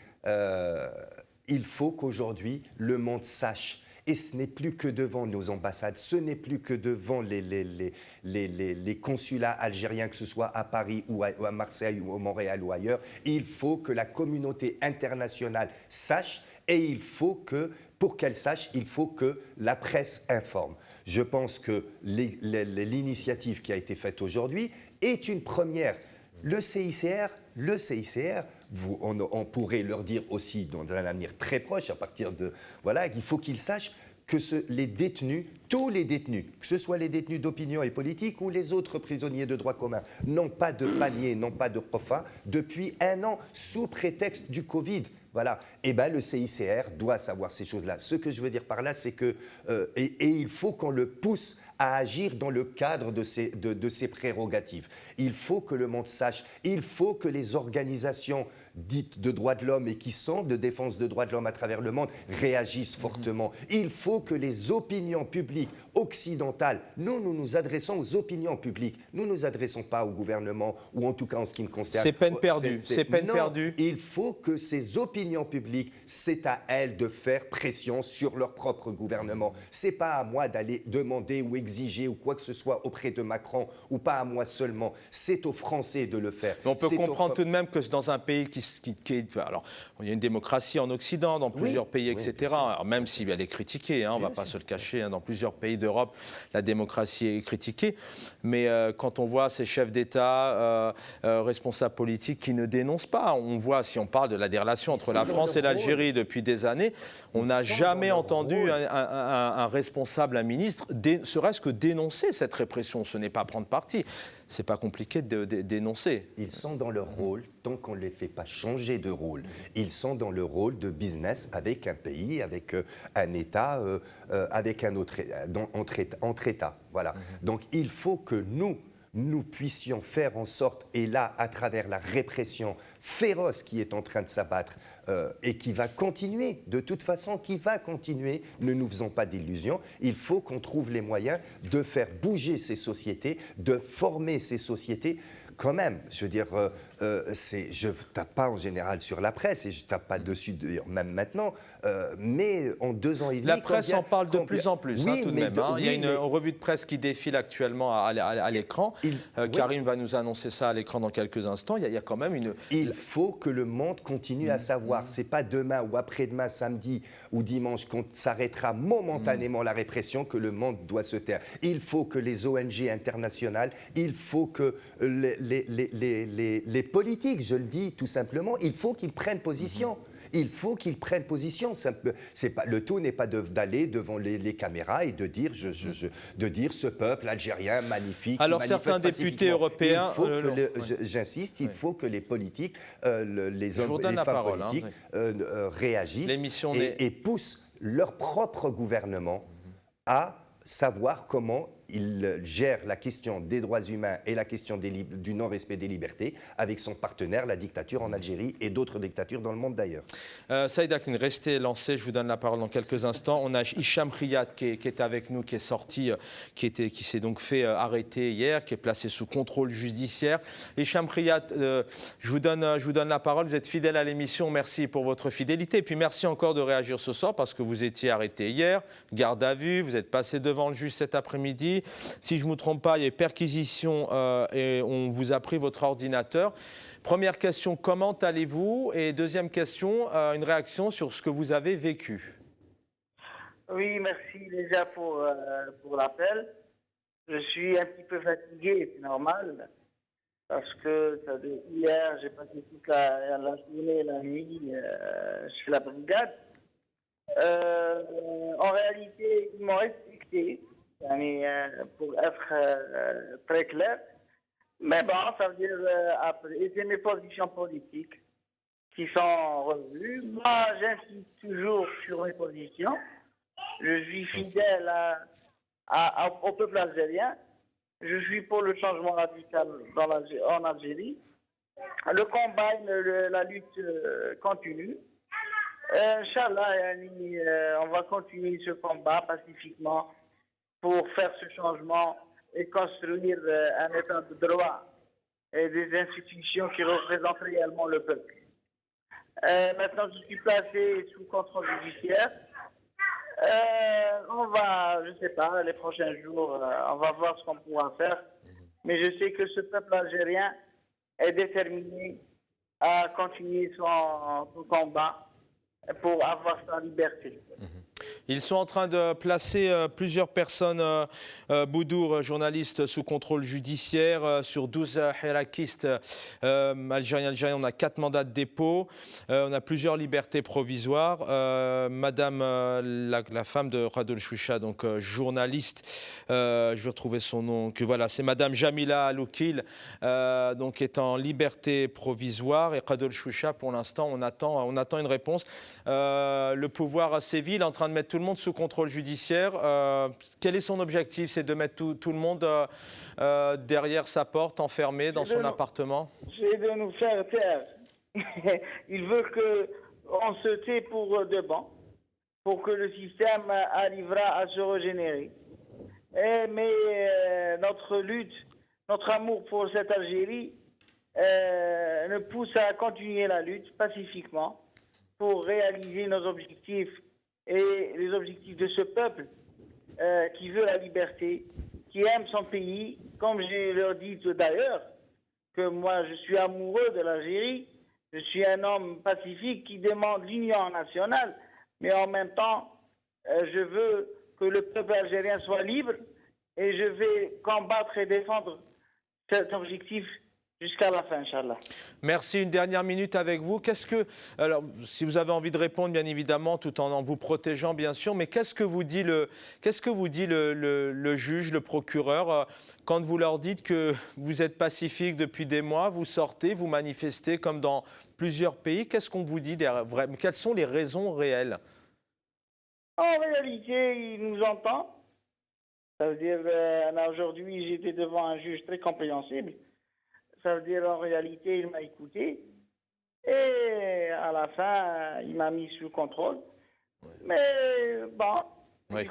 Il faut qu'aujourd'hui le monde sache. Et ce n'est plus que devant nos ambassades, ce n'est plus que devant les consulats algériens, que ce soit à Paris ou à Marseille ou à Montréal ou ailleurs. Il faut que la communauté internationale sache et il faut que, pour qu'elle sache, il faut que la presse informe. Je pense que l'initiative qui a été faite aujourd'hui est une première. Le CICR, on pourrait leur dire aussi dans un avenir très proche, à partir de... Voilà, il faut qu'ils sachent que les détenus, tous les détenus, que ce soit les détenus d'opinion et politique ou les autres prisonniers de droit commun, n'ont pas de panier, n'ont pas de repas depuis 1 an, sous prétexte du Covid. Voilà. Eh bien, le CICR doit savoir ces choses-là. Ce que je veux dire par là, c'est que... et il faut qu'on le pousse à agir dans le cadre de ses prérogatives. Il faut que le monde sache, il faut que les organisations dites de droits de l'homme et qui sont de défense de droits de l'homme à travers le monde réagissent fortement. Il faut que les opinions publiques occidentale. Nous nous adressons aux opinions publiques. Nous ne nous adressons pas au gouvernement, ou en tout cas en ce qui me concerne. C'est peine perdue. C'est peine Non, perdue. il faut que ces opinions publiques, c'est à elles de faire pression sur leur propre gouvernement. C'est pas à moi d'aller demander ou exiger ou quoi que ce soit auprès de Macron, ou pas à moi seulement. C'est aux Français de le faire. Mais on peut C'est comprendre tout de même que dans un pays qui est... Alors, il y a une démocratie en Occident, dans plusieurs pays, etc. bien sûr. Alors, même si elle est critiquée, on ne va pas se le cacher, dans plusieurs pays d'Europe, la démocratie est critiquée. Mais quand on voit ces chefs d'État, responsables politiques qui ne dénoncent pas, on voit, si on parle de la relation entre la France et l'Algérie depuis des années, on n'a jamais entendu un responsable, un ministre, serait-ce que dénoncer cette répression. Ce n'est pas prendre parti. C'est pas compliqué de dénoncer. Ils sont dans leur rôle tant qu'on ne les fait pas changer de rôle. Ils sont dans le rôle de business avec un pays, avec un État, avec un autre, entre États. Voilà. Donc il faut que nous puissions faire en sorte, et là, à travers la répression féroce qui est en train de s'abattre et qui va continuer, de toute façon, qui va continuer, ne nous faisons pas d'illusions, il faut qu'on trouve les moyens de faire bouger ces sociétés, de former ces sociétés. Quand même, je veux dire, je ne tape pas en général sur la presse et je ne tape pas dessus, même maintenant, mais en 2 ans et demi... La presse en parle de plus en plus, tout de même. Il y a une revue de presse qui défile actuellement à l'écran. Karim va nous annoncer ça à l'écran dans quelques instants. Il y a quand même une... Il faut que le monde continue à savoir. Ce n'est pas demain ou après-demain, samedi ou dimanche, qu'on s'arrêtera momentanément la répression, que le monde doit se taire. Il faut que les ONG internationales, il faut que les politiques, je le dis tout simplement, il faut qu'ils prennent position. Il faut qu'ils prennent position. Le tout n'est pas d'aller devant les caméras et de dire, de dire ce peuple algérien magnifique. Alors certains députés européens... J'insiste, il faut que les politiques, les hommes et les femmes politiques réagissent et poussent leur propre gouvernement à savoir comment il gère la question des droits humains et la question du non-respect des libertés avec son partenaire, la dictature en Algérie et d'autres dictatures dans le monde d'ailleurs. Saïd Akin, restez lancé, je vous donne la parole dans quelques instants. On a Hicham Riyad qui est avec nous, qui est sorti, qui s'est donc fait arrêter hier, qui est placé sous contrôle judiciaire. Hicham Riyad, je vous donne la parole, vous êtes fidèle à l'émission, merci pour votre fidélité. Et puis merci encore de réagir ce soir parce que vous étiez arrêté hier, garde à vue, vous êtes passé devant le juge cet après-midi. Si je ne me trompe pas, il y a eu perquisition et on vous a pris votre ordinateur. Première question, comment allez-vous? Et deuxième question, une réaction sur ce que vous avez vécu. Oui, merci déjà pour l'appel. Je suis un petit peu fatigué, c'est normal, parce que hier, j'ai passé toute la journée et la nuit chez la brigade. En réalité, ils m'ont respecté. Pour être très clair. Mais bon, ça veut dire après, c'est mes positions politiques qui sont revues. Moi, j'insiste toujours sur mes positions. Je suis fidèle au peuple algérien. Je suis pour le changement radical en Algérie. Le combat, la lutte continue. Inch'Allah, on va continuer ce combat pacifiquement pour faire ce changement et construire un état de droit et des institutions qui représentent réellement le peuple. Maintenant, je suis placé sous contrôle judiciaire. On va, je ne sais pas, les prochains jours, on va voir ce qu'on pourra faire. Mais je sais que ce peuple algérien est déterminé à continuer son combat pour avoir sa liberté. Ils sont en train de placer plusieurs personnes, Boudour, journaliste sous contrôle judiciaire, sur 12 hirakistes algériens. On a 4 mandats de dépôt, on a plusieurs libertés provisoires. Madame, la femme de Khadol Choucha, donc journaliste, je vais retrouver son nom, voilà, c'est Madame Jamila Aloukil, donc est en liberté provisoire. Et Khadol Choucha, pour l'instant, on attend une réponse. Le pouvoir civil est en train de mettre tout le monde sous contrôle judiciaire. Quel est son objectif? C'est de mettre tout le monde derrière sa porte, enfermé dans son appartement? C'est de nous faire taire. Il veut qu'on se tait pour de bon, pour que le système arrivera à se régénérer. Mais notre lutte, notre amour pour cette Algérie nous pousse à continuer la lutte pacifiquement pour réaliser nos objectifs et les objectifs de ce peuple qui veut la liberté, qui aime son pays, comme je leur dis d'ailleurs, que moi je suis amoureux de l'Algérie, je suis un homme pacifique qui demande l'union nationale, mais en même temps, je veux que le peuple algérien soit libre et je vais combattre et défendre cet objectif jusqu'à la fin, Inch'Allah. Merci. Une dernière minute avec vous. Alors, si vous avez envie de répondre, bien évidemment, tout en vous protégeant, bien sûr, mais qu'est-ce que vous dit le juge, le procureur, quand vous leur dites que vous êtes pacifique depuis des mois, vous sortez, vous manifestez comme dans plusieurs pays? Qu'est-ce qu'on vous dit quelles sont les raisons réelles? En réalité, il nous entend. Ça veut dire, aujourd'hui, j'étais devant un juge très compréhensible. Ça veut dire, en réalité, il m'a écouté. Et à la fin, il m'a mis sous contrôle. Mais bon, Oui.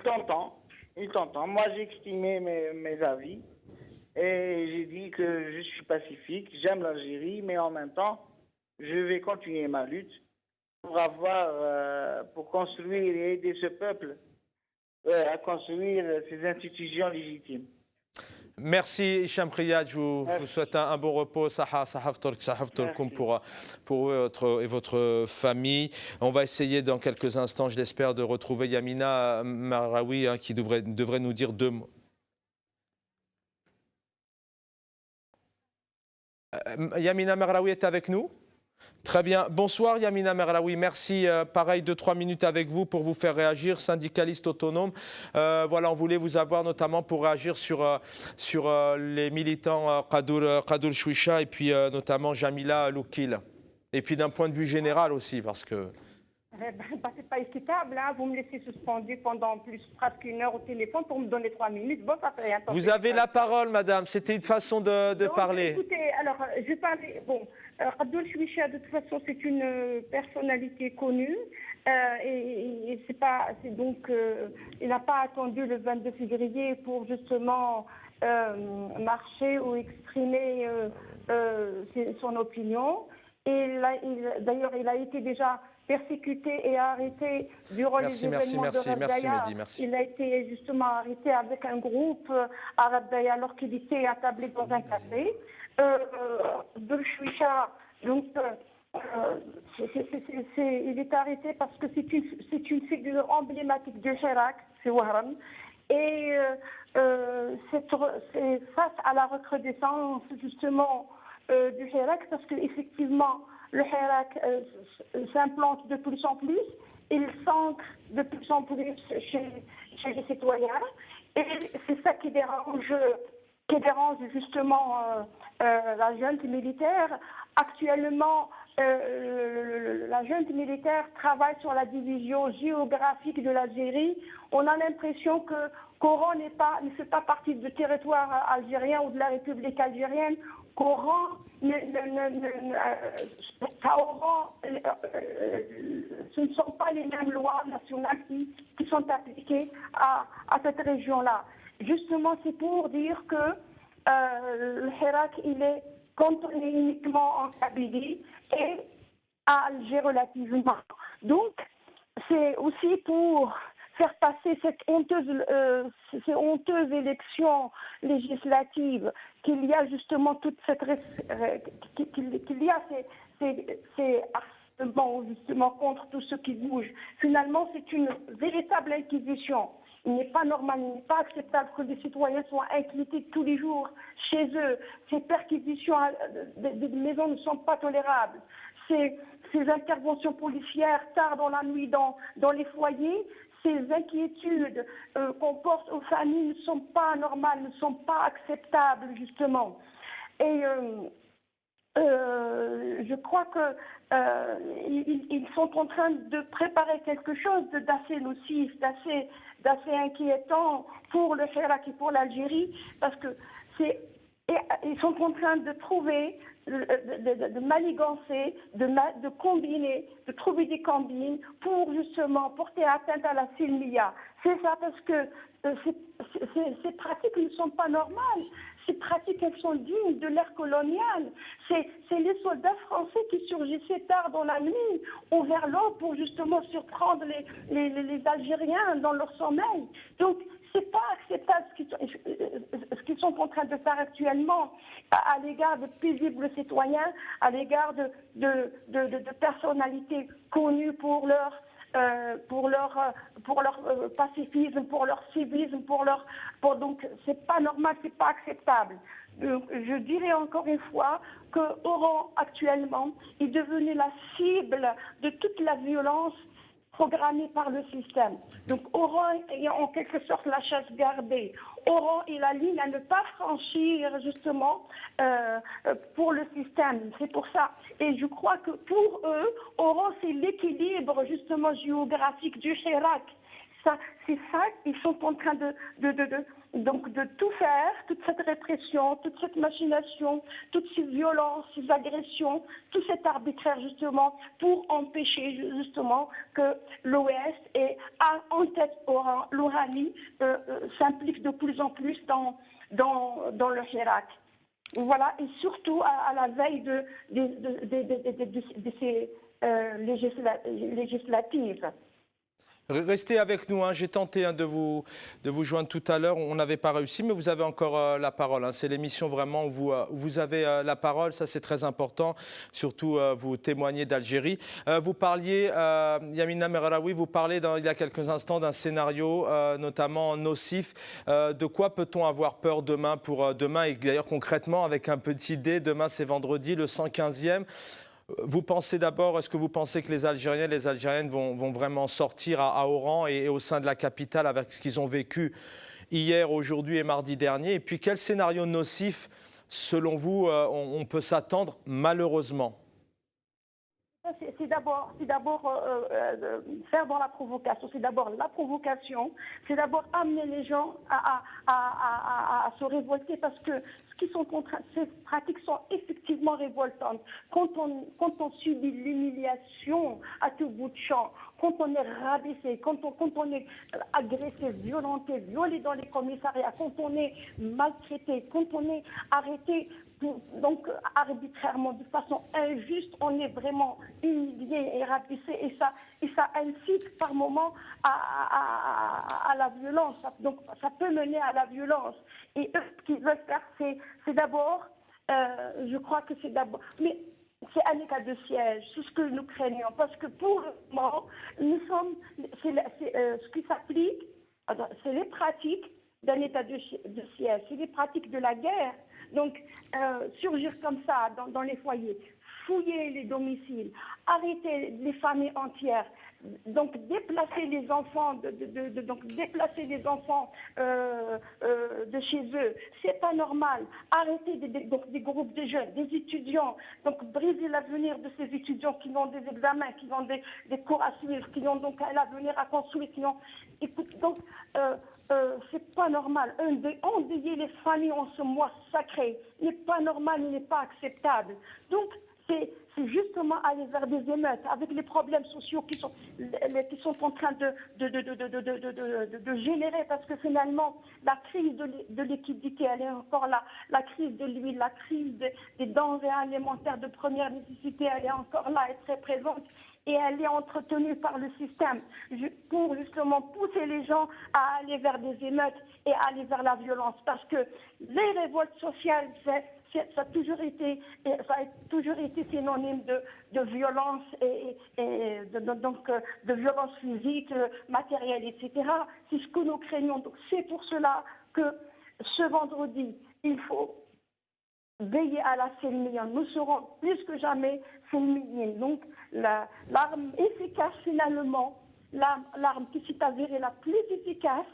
Il t'entend. Moi, j'ai exprimé mes avis. Et j'ai dit que je suis pacifique, j'aime l'Algérie, mais en même temps, je vais continuer ma lutte pour construire et aider ce peuple à construire ses institutions légitimes. Merci Hicham Riyad, je vous souhaite un bon repos, pour votre famille. On va essayer dans quelques instants, je l'espère, de retrouver Yamina Mehraoui qui devrait nous dire 2 mots. Yamina Mehraoui est avec nous? Très bien. Bonsoir Yamina Mehraoui. Merci. Pareil, 2-3 minutes avec vous pour vous faire réagir, syndicaliste autonome. Voilà, on voulait vous avoir notamment pour réagir sur les militants Qadoul Chouicha et puis notamment Jamila Loukil. Et puis d'un point de vue général aussi, parce que... c'est pas équitable, hein. Vous me laissez suspendu pendant presque 1 heure au téléphone pour me donner 3 minutes. Bon, ça fait rien. Vous avez la parole, madame. C'était une façon de parler. Écoutez, alors, je vais parler... Bon, Qadoul Chouicha, de toute façon, c'est une personnalité connue. Et il n'a pas attendu le 22 février pour justement marcher ou exprimer son opinion. Et d'ailleurs, il a été déjà persécuté et arrêté durant les événements de Rabdaya. Il a été justement arrêté avec un groupe à Rabdaya alors qu'il était attablé dans un café. Qadoul Chouicha, donc, il est arrêté parce que c'est une figure emblématique du Hirak, c'est Wahran. Et c'est face à la recrudescence justement du Hirak, parce qu'effectivement, le Hirak s'implante de plus en plus, il s'ancre de plus en plus chez les citoyens, et c'est ça qui dérange justement la junte militaire. Actuellement, la junte militaire travaille sur la division géographique de l'Algérie. On a l'impression que qu'Oran ne fait pas partie du territoire algérien ou de la République algérienne. Qu'Oran, ce ne sont pas les mêmes lois nationales qui sont appliquées à cette région-là. Justement, c'est pour dire que le Hirak, il est cantonné uniquement en Kabylie et à Alger relativement. Donc, c'est aussi pour faire passer ces honteuses élections législatives qu'il y a justement toute cette qu'il y a ces harcèlements justement contre tout ce qui bouge. Finalement, c'est une véritable inquisition. Il n'est pas normal, il n'est pas acceptable que les citoyens soient inquiétés tous les jours chez eux. Ces perquisitions des maisons ne sont pas tolérables. Ces interventions policières tard dans la nuit dans les foyers, ces inquiétudes qu'on porte aux familles ne sont pas normales, ne sont pas acceptables justement. Et je crois qu'ils sont en train de préparer quelque chose d'assez nocif, d'assez inquiétant pour le Hirak et pour l'Algérie, parce que c'est Et ils sont en train de trouver, de manigancer, de combiner, de trouver des combines pour justement porter atteinte à la silmia. C'est ça parce que ces pratiques ne sont pas normales. Ces pratiques, elles sont dignes de l'ère coloniale. C'est les soldats français qui surgissaient tard dans la nuit, ont vers l'eau pour justement surprendre les Algériens dans leur sommeil. Donc, c'est pas acceptable ce qu'ils sont en train de faire actuellement à l'égard de paisibles citoyens, à l'égard de personnalités connues pour leur pacifisme, pour leur civisme, donc c'est pas normal, c'est pas acceptable. Donc, je dirais encore une fois que Oran actuellement est devenu la cible de toute la violence programmée par le système. Donc Oran est en quelque sorte la chasse gardée. Oran est la ligne à ne pas franchir justement pour le système. C'est pour ça. Et je crois que pour eux, Oran c'est l'équilibre justement géographique du Hirak. C'est ça qu'ils sont en train de tout faire, toute cette répression, toute cette machination, toutes ces violences, ces agressions, tout cet arbitraire justement pour empêcher justement que l'Ouest et en tête l'Oranie s'implique de plus en plus dans le Hirak. Voilà, et surtout à la veille de ces législatives. Restez avec nous, hein. J'ai tenté de vous joindre tout à l'heure, on n'avait pas réussi, mais vous avez encore la parole. Hein. C'est l'émission vraiment où vous avez la parole, ça c'est très important, surtout vous témoignez d'Algérie. Vous parliez, Yamina Merraoui, vous parlez il y a quelques instants d'un scénario notamment nocif. De quoi peut-on avoir peur demain pour demain, et d'ailleurs concrètement avec un petit dé, demain c'est vendredi, le 115e. Vous pensez d'abord, est-ce que vous pensez que les Algériens et les Algériennes vont vraiment sortir à Oran et au sein de la capitale avec ce qu'ils ont vécu hier, aujourd'hui et mardi dernier? Et puis quel scénario nocif, selon vous, on peut s'attendre malheureusement? C'est d'abord faire dans la provocation. C'est d'abord la provocation. C'est d'abord amener les gens à se révolter parce que ces pratiques sont effectivement révoltantes. Quand on subit l'humiliation à tout bout de champ, quand on est rabaissé, quand on est agressé, violenté, violé dans les commissariats, quand on est maltraité, quand on est arrêté donc arbitrairement, de façon injuste, on est vraiment humilié et rabaissé et ça incite par moments à la violence. Donc ça peut mener à la violence. Et eux, ce qu'ils veulent faire, c'est d'abord, je crois que c'est d'abord, mais c'est un état de siège, c'est ce que nous craignons, parce que pour le moment, ce qui s'applique, c'est les pratiques d'un état de siège, c'est les pratiques de la guerre. Donc, surgir comme ça dans les foyers, fouiller les domiciles, arrêter les familles entières, donc déplacer les enfants, de chez eux, c'est pas normal. Arrêter des groupes de jeunes, des étudiants, donc briser l'avenir de ces étudiants qui ont des examens, qui ont des cours à suivre, qui ont donc un avenir à construire, c'est pas normal. Endeuiller les familles en ce mois sacré n'est pas normal, n'est pas acceptable. Donc, c'est justement aller vers des émeutes avec les problèmes sociaux qui sont en train de générer, parce que finalement, la crise de l'équité, elle est encore là. La crise de l'huile, la crise des denrées alimentaires de première nécessité, elle est encore là, elle est très présente. Et elle est entretenue par le système pour justement pousser les gens à aller vers des émeutes et à aller vers la violence. Parce que les révoltes sociales, ça a toujours été synonyme de violence de violence physique, matérielle, etc. C'est ce que nous craignons. Donc c'est pour cela que ce vendredi, il faut veiller à la Selmiya. Nous serons plus que jamais Selmiyin. Donc l'arme efficace finalement, l'arme qui s'est avérée la plus efficace,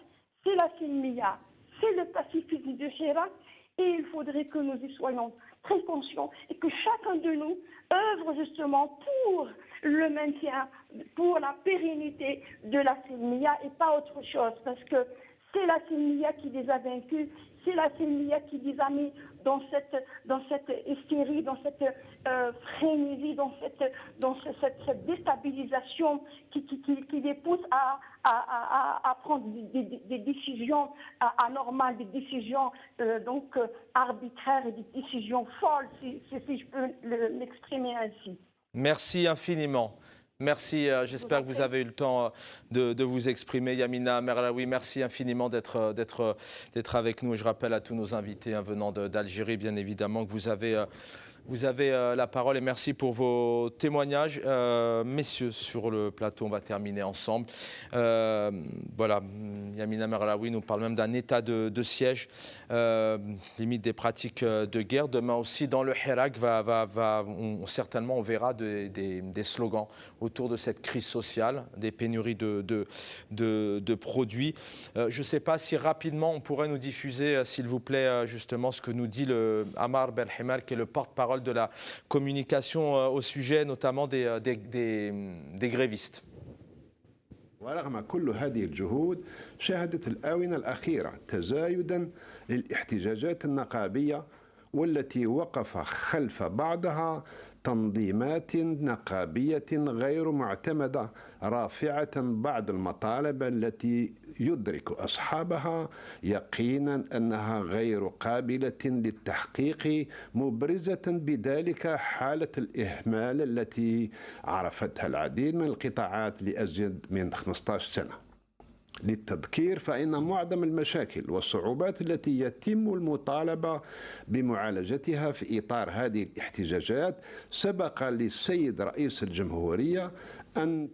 c'est la Selmiya, c'est le pacifisme de Hirak, et il faudrait que nous y soyons très conscients et que chacun de nous œuvre justement pour le maintien, pour la pérennité de la Selmiya et pas autre chose, parce que C'est la Silmiya qui les a vaincus, c'est la Silmiya qui les a mis dans cette hystérie, dans cette frénésie, dans cette déstabilisation qui les pousse à prendre des décisions anormales, des décisions arbitraires et des décisions folles, si je peux m'exprimer ainsi. Merci infiniment. Merci, j'espère que vous avez eu le temps de vous exprimer. Yamina Merlaoui, merci infiniment d'être avec nous. Et je rappelle à tous nos invités venant d'Algérie, bien évidemment, que vous avez la parole et merci pour vos témoignages. Messieurs, sur le plateau, on va terminer ensemble. Voilà, Yamina Merlaoui nous parle même d'un état de siège, limite des pratiques de guerre. Demain aussi, dans le Hirak, certainement on verra des slogans autour de cette crise sociale, des pénuries de produits. Je ne sais pas si rapidement on pourrait nous diffuser, s'il vous plaît, justement ce que nous dit le Ammar Belhimar, qui est le porte-parole de la communication au sujet notamment des grévistes. ورغم كل هذه الجهود شهدت الآونة الأخيرة تزايدا للاحتجاجات النقابية والتي وقف خلف بعضها تنظيمات نقابية غير معتمدة رافعة بعض المطالب التي يدرك أصحابها يقينا أنها غير قابلة للتحقيق مبرزة بذلك حالة الإهمال التي عرفتها العديد من القطاعات لأزيد من 15 سنة. للتذكير فإن معظم المشاكل والصعوبات التي يتم المطالبة بمعالجتها في إطار هذه الاحتجاجات سبق للسيد رئيس الجمهورية أن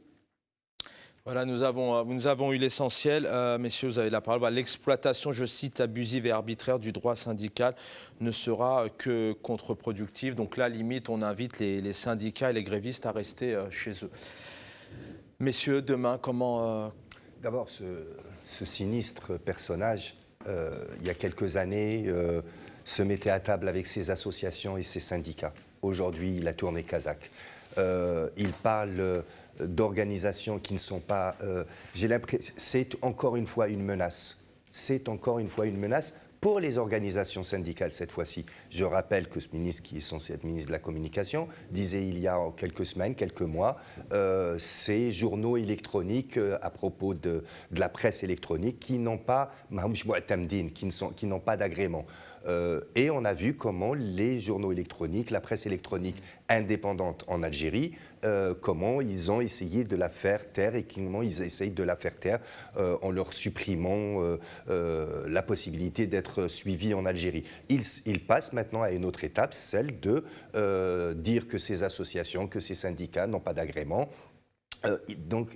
Voilà, nous avons eu l'essentiel. Messieurs, vous avez la parole. Voilà, l'exploitation, je cite, abusive et arbitraire du droit syndical ne sera que contre-productive. Donc là, limite, on invite les syndicats et les grévistes à rester chez eux. Messieurs, demain, comment... D'abord, ce sinistre personnage, il y a quelques années, se mettait à table avec ses associations et ses syndicats. Aujourd'hui, il a tourné kazakh. Il parle d'organisations qui ne sont pas... j'ai l'impression, c'est encore une fois une menace. C'est encore une fois une menace pour les organisations syndicales cette fois-ci. Je rappelle que ce ministre, qui est censé être ministre de la Communication, disait il y a quelques semaines, quelques mois, ces journaux électroniques à propos de la presse électronique qui n'ont pas, qui n'ont pas d'agrément. Et on a vu comment les journaux électroniques, la presse électronique indépendante en Algérie, comment ils ont essayé de la faire taire et comment ils essayent de la faire taire en leur supprimant la possibilité d'être suivis en Algérie. Ils passent maintenant à une autre étape, celle de dire que ces associations, que ces syndicats n'ont pas d'agrément.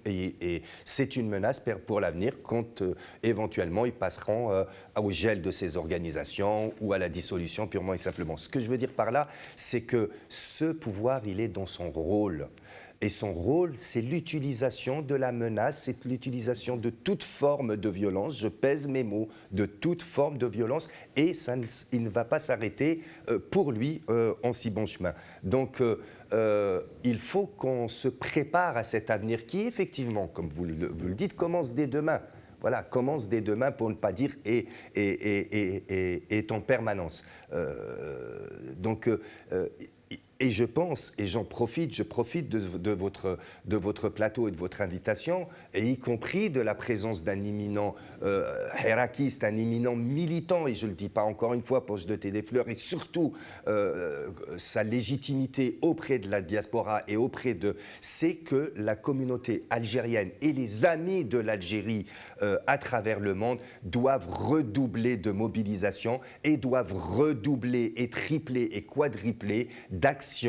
Et c'est une menace pour l'avenir quand éventuellement ils passeront au gel de ces organisations ou à la dissolution purement et simplement. Ce que je veux dire par là, c'est que ce pouvoir, il est dans son rôle. Et son rôle, c'est l'utilisation de la menace, c'est l'utilisation de toute forme de violence, je pèse mes mots, de toute forme de violence, et il ne va pas s'arrêter pour lui en si bon chemin. Donc, il faut qu'on se prépare à cet avenir qui, effectivement, comme vous le dites, commence dès demain. Voilà, commence dès demain pour ne pas dire est en permanence. Et je pense, et je profite de votre plateau et de votre invitation, et y compris de la présence d'un éminent hirakiste, un éminent militant, et je ne le dis pas encore une fois pour jeter des fleurs, et surtout sa légitimité auprès de la diaspora et c'est que la communauté algérienne et les amis de l'Algérie à travers le monde doivent redoubler de mobilisation et doivent redoubler et tripler et quadrupler d'action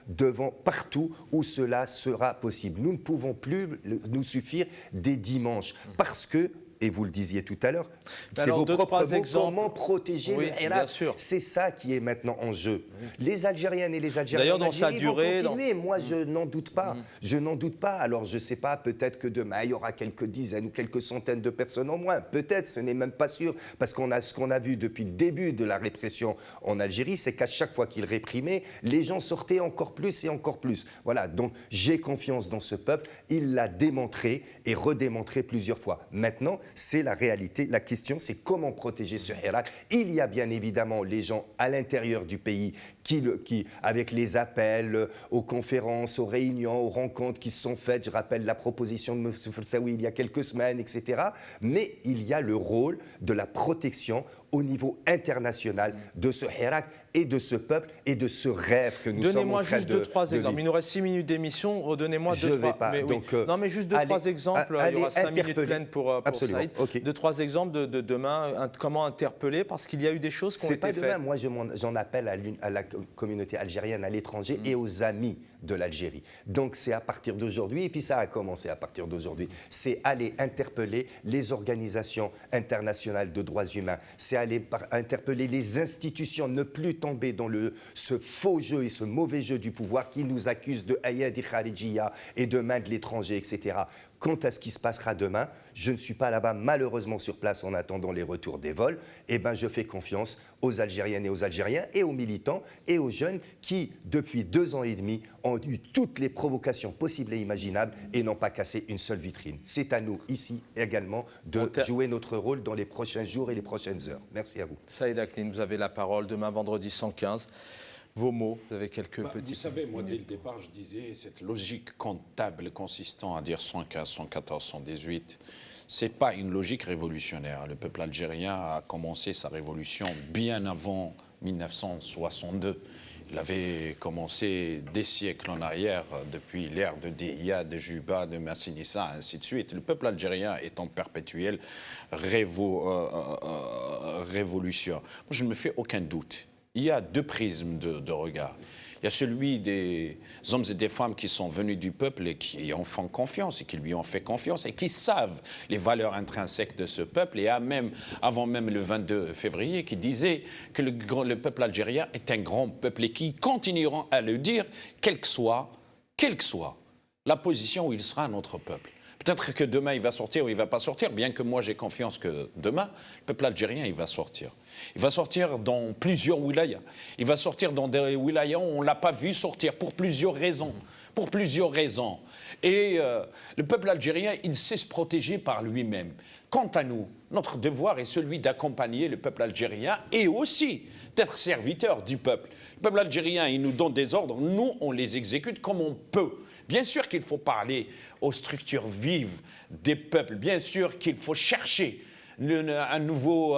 devant partout où cela sera possible. Nous ne pouvons plus nous suffire des dimanches parce que, et vous le disiez tout à l'heure, c'est vos propres mots, comment protéger le Hirak. C'est ça qui est maintenant en jeu. Les Algériennes et les Algériens vont continuer. Moi, je n'en doute pas. Je n'en doute pas. Alors, je ne sais pas, peut-être que demain, il y aura quelques dizaines ou quelques centaines de personnes en moins. Peut-être, ce n'est même pas sûr. Parce ce qu'on a vu depuis le début de la répression en Algérie, c'est qu'à chaque fois qu'ils réprimaient, les gens sortaient encore plus et encore plus. Voilà, donc j'ai confiance dans ce peuple. Il l'a démontré et redémontré plusieurs fois. Maintenant, c'est la réalité. La question, c'est comment protéger ce Hirak. Il y a bien évidemment les gens à l'intérieur du pays qui, avec les appels aux conférences, aux réunions, aux rencontres qui se sont faites, je rappelle la proposition de M. Fersaoui il y a quelques semaines, etc. Mais il y a le rôle de la protection au niveau international de ce Hirak et de ce peuple et de ce rêve que nous sommes en train de... Donnez-moi juste 2-3 exemples. Il nous reste 6 minutes d'émission. Redonnez-moi 2-3. Mais donc, non, mais juste 2-3 exemples. Il y aura 5 minutes pleines pour Saïd. 2-3 exemples de demain. Comment interpeller, parce qu'il y a eu des choses qui ont été faites. C'est pas demain. Moi, j'en appelle à la communauté algérienne à l'étranger et aux amis de l'Algérie. Donc c'est à partir d'aujourd'hui, et puis ça a commencé à partir d'aujourd'hui, c'est aller interpeller les organisations internationales de droits humains, c'est aller interpeller les institutions, ne plus tomber dans ce faux jeu et ce mauvais jeu du pouvoir qui nous accuse de ayadi kharijia et de main de l'étranger, etc. Quant à ce qui se passera demain, je ne suis pas là-bas malheureusement sur place en attendant les retours des vols. Eh bien, je fais confiance aux Algériennes et aux Algériens et aux militants et aux jeunes qui, depuis 2 ans et demi, ont eu toutes les provocations possibles et imaginables et n'ont pas cassé une seule vitrine. C'est à nous, ici également, de jouer notre rôle dans les prochains jours et les prochaines heures. Merci à vous. Saïd Akline, vous avez la parole. Demain, vendredi 115. Vos mots, vous avez quelques petits... Vous savez, moi, dès le départ, je disais, cette logique comptable consistant à dire 115, 114, 118, ce n'est pas une logique révolutionnaire. Le peuple algérien a commencé sa révolution bien avant 1962. Il avait commencé des siècles en arrière, depuis l'ère de Dihia, de Juba, de Massinissa, ainsi de suite. Le peuple algérien est en perpétuelle révolution. Moi, je ne me fais aucun doute. Il y a 2 prismes de regard. Il y a celui des hommes et des femmes qui sont venus du peuple et qui en font confiance et qui lui ont fait confiance et qui savent les valeurs intrinsèques de ce peuple. Et avant même le 22 février, qui disaient que le peuple algérien est un grand peuple et qui continueront à le dire, quelle que soit la position où il sera notre peuple. Peut-être que demain il va sortir ou il ne va pas sortir, bien que moi j'ai confiance que demain, le peuple algérien il va sortir. Il va sortir dans plusieurs wilayas. Il va sortir dans des wilayas où on ne l'a pas vu sortir pour plusieurs raisons. Et le peuple algérien, il sait se protéger par lui-même. Quant à nous, notre devoir est celui d'accompagner le peuple algérien et aussi d'être serviteur du peuple. Le peuple algérien, il nous donne des ordres, nous, on les exécute comme on peut. Bien sûr qu'il faut parler aux structures vives des peuples. Bien sûr qu'il faut chercher un nouveau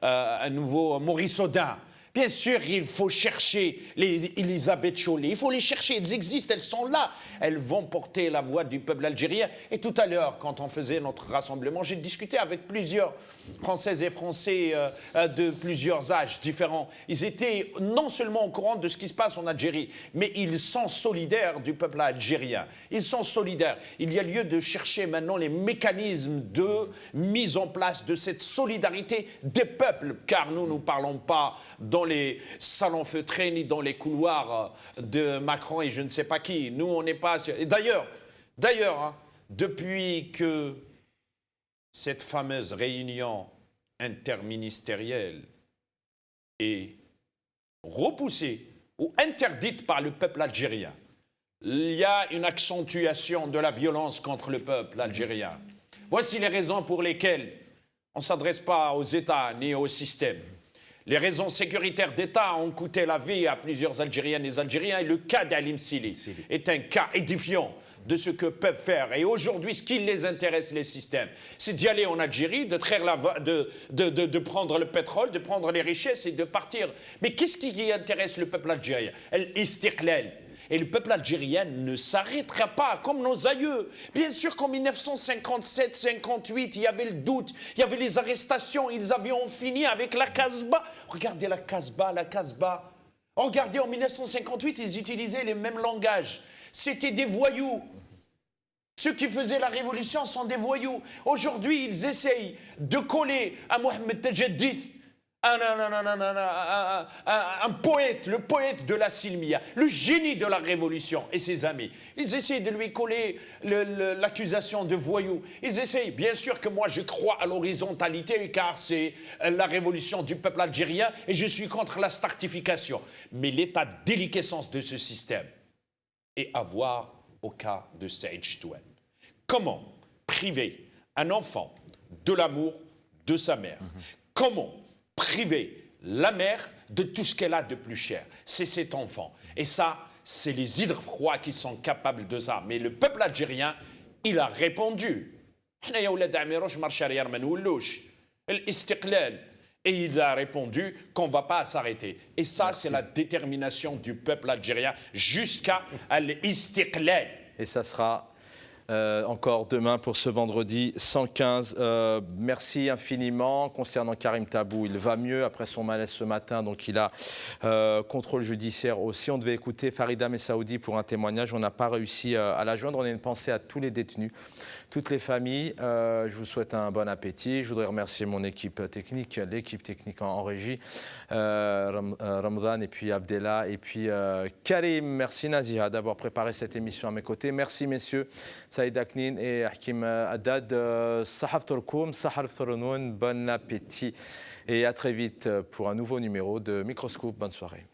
Maurice Audin. Bien sûr, il faut chercher les Elisabeth Chollet. Il faut les chercher, elles existent, elles sont là. Elles vont porter la voix du peuple algérien. Et tout à l'heure, quand on faisait notre rassemblement, j'ai discuté avec plusieurs Françaises et Français de plusieurs âges différents. Ils étaient non seulement au courant de ce qui se passe en Algérie, mais ils sont solidaires du peuple algérien. Ils sont solidaires. Il y a lieu de chercher maintenant les mécanismes de mise en place de cette solidarité des peuples, car nous ne parlons pas dans les salons feutrés ni dans les couloirs de Macron et je ne sais pas qui. Nous, on n'est pas... Et d'ailleurs, depuis que cette fameuse réunion interministérielle est repoussée ou interdite par le peuple algérien, il y a une accentuation de la violence contre le peuple algérien. Voici les raisons pour lesquelles on ne s'adresse pas aux États ni au système. Les raisons sécuritaires d'État ont coûté la vie à plusieurs Algériennes et Algériens et le cas d'Alim Sili est un cas édifiant de ce que peuvent faire. Et aujourd'hui, ce qui les intéresse, les systèmes, c'est d'y aller en Algérie, de prendre le pétrole, de prendre les richesses et de partir. Mais qu'est-ce qui intéresse le peuple algérien? L'istiqlal. Et le peuple algérien ne s'arrêtera pas, comme nos aïeux. Bien sûr qu'en 1957-58, il y avait le doute, il y avait les arrestations, ils avaient fini avec la Casbah. Regardez la Casbah. Regardez, en 1958, ils utilisaient les mêmes langages. C'était des voyous. Ceux qui faisaient la révolution sont des voyous. Aujourd'hui, ils essayent de coller à Mohamed Tajaddith un poète, le poète de la Silmia, le génie de la révolution et ses amis. Ils essayent de lui coller l'accusation de voyou. Ils essayent, bien sûr que moi je crois à l'horizontalité car c'est la révolution du peuple algérien et je suis contre la startification. Mais l'état de déliquescence de ce système est à voir au cas de Saïd Chitoine. Comment priver un enfant de l'amour de sa mère. Comment priver la mère de tout ce qu'elle a de plus cher? C'est cet enfant. Et ça, c'est les hydres-froids qui sont capables de ça. Mais le peuple algérien, il a répondu. Et il a répondu qu'on ne va pas s'arrêter. Et ça, c'est la détermination du peuple algérien jusqu'à l'istiqlal. Et ça sera encore demain pour ce vendredi 115. Merci infiniment. Concernant Karim Tabou, il va mieux après son malaise ce matin, donc il a contrôle judiciaire aussi. On devait écouter Farida Messaoudi pour un témoignage. On n'a pas réussi à la joindre. On a une pensée à tous les détenus, toutes les familles. Je vous souhaite un bon appétit. Je voudrais remercier mon équipe technique, l'équipe technique en régie, Ramzan et puis Abdellah et puis Karim. Merci Naziha d'avoir préparé cette émission à mes côtés. Merci messieurs. Saïd Aknin et Hakim Haddad. Sahaf Turkoum, Sahar Foronoun, bon appétit et à très vite pour un nouveau numéro de Microscope. Bonne soirée.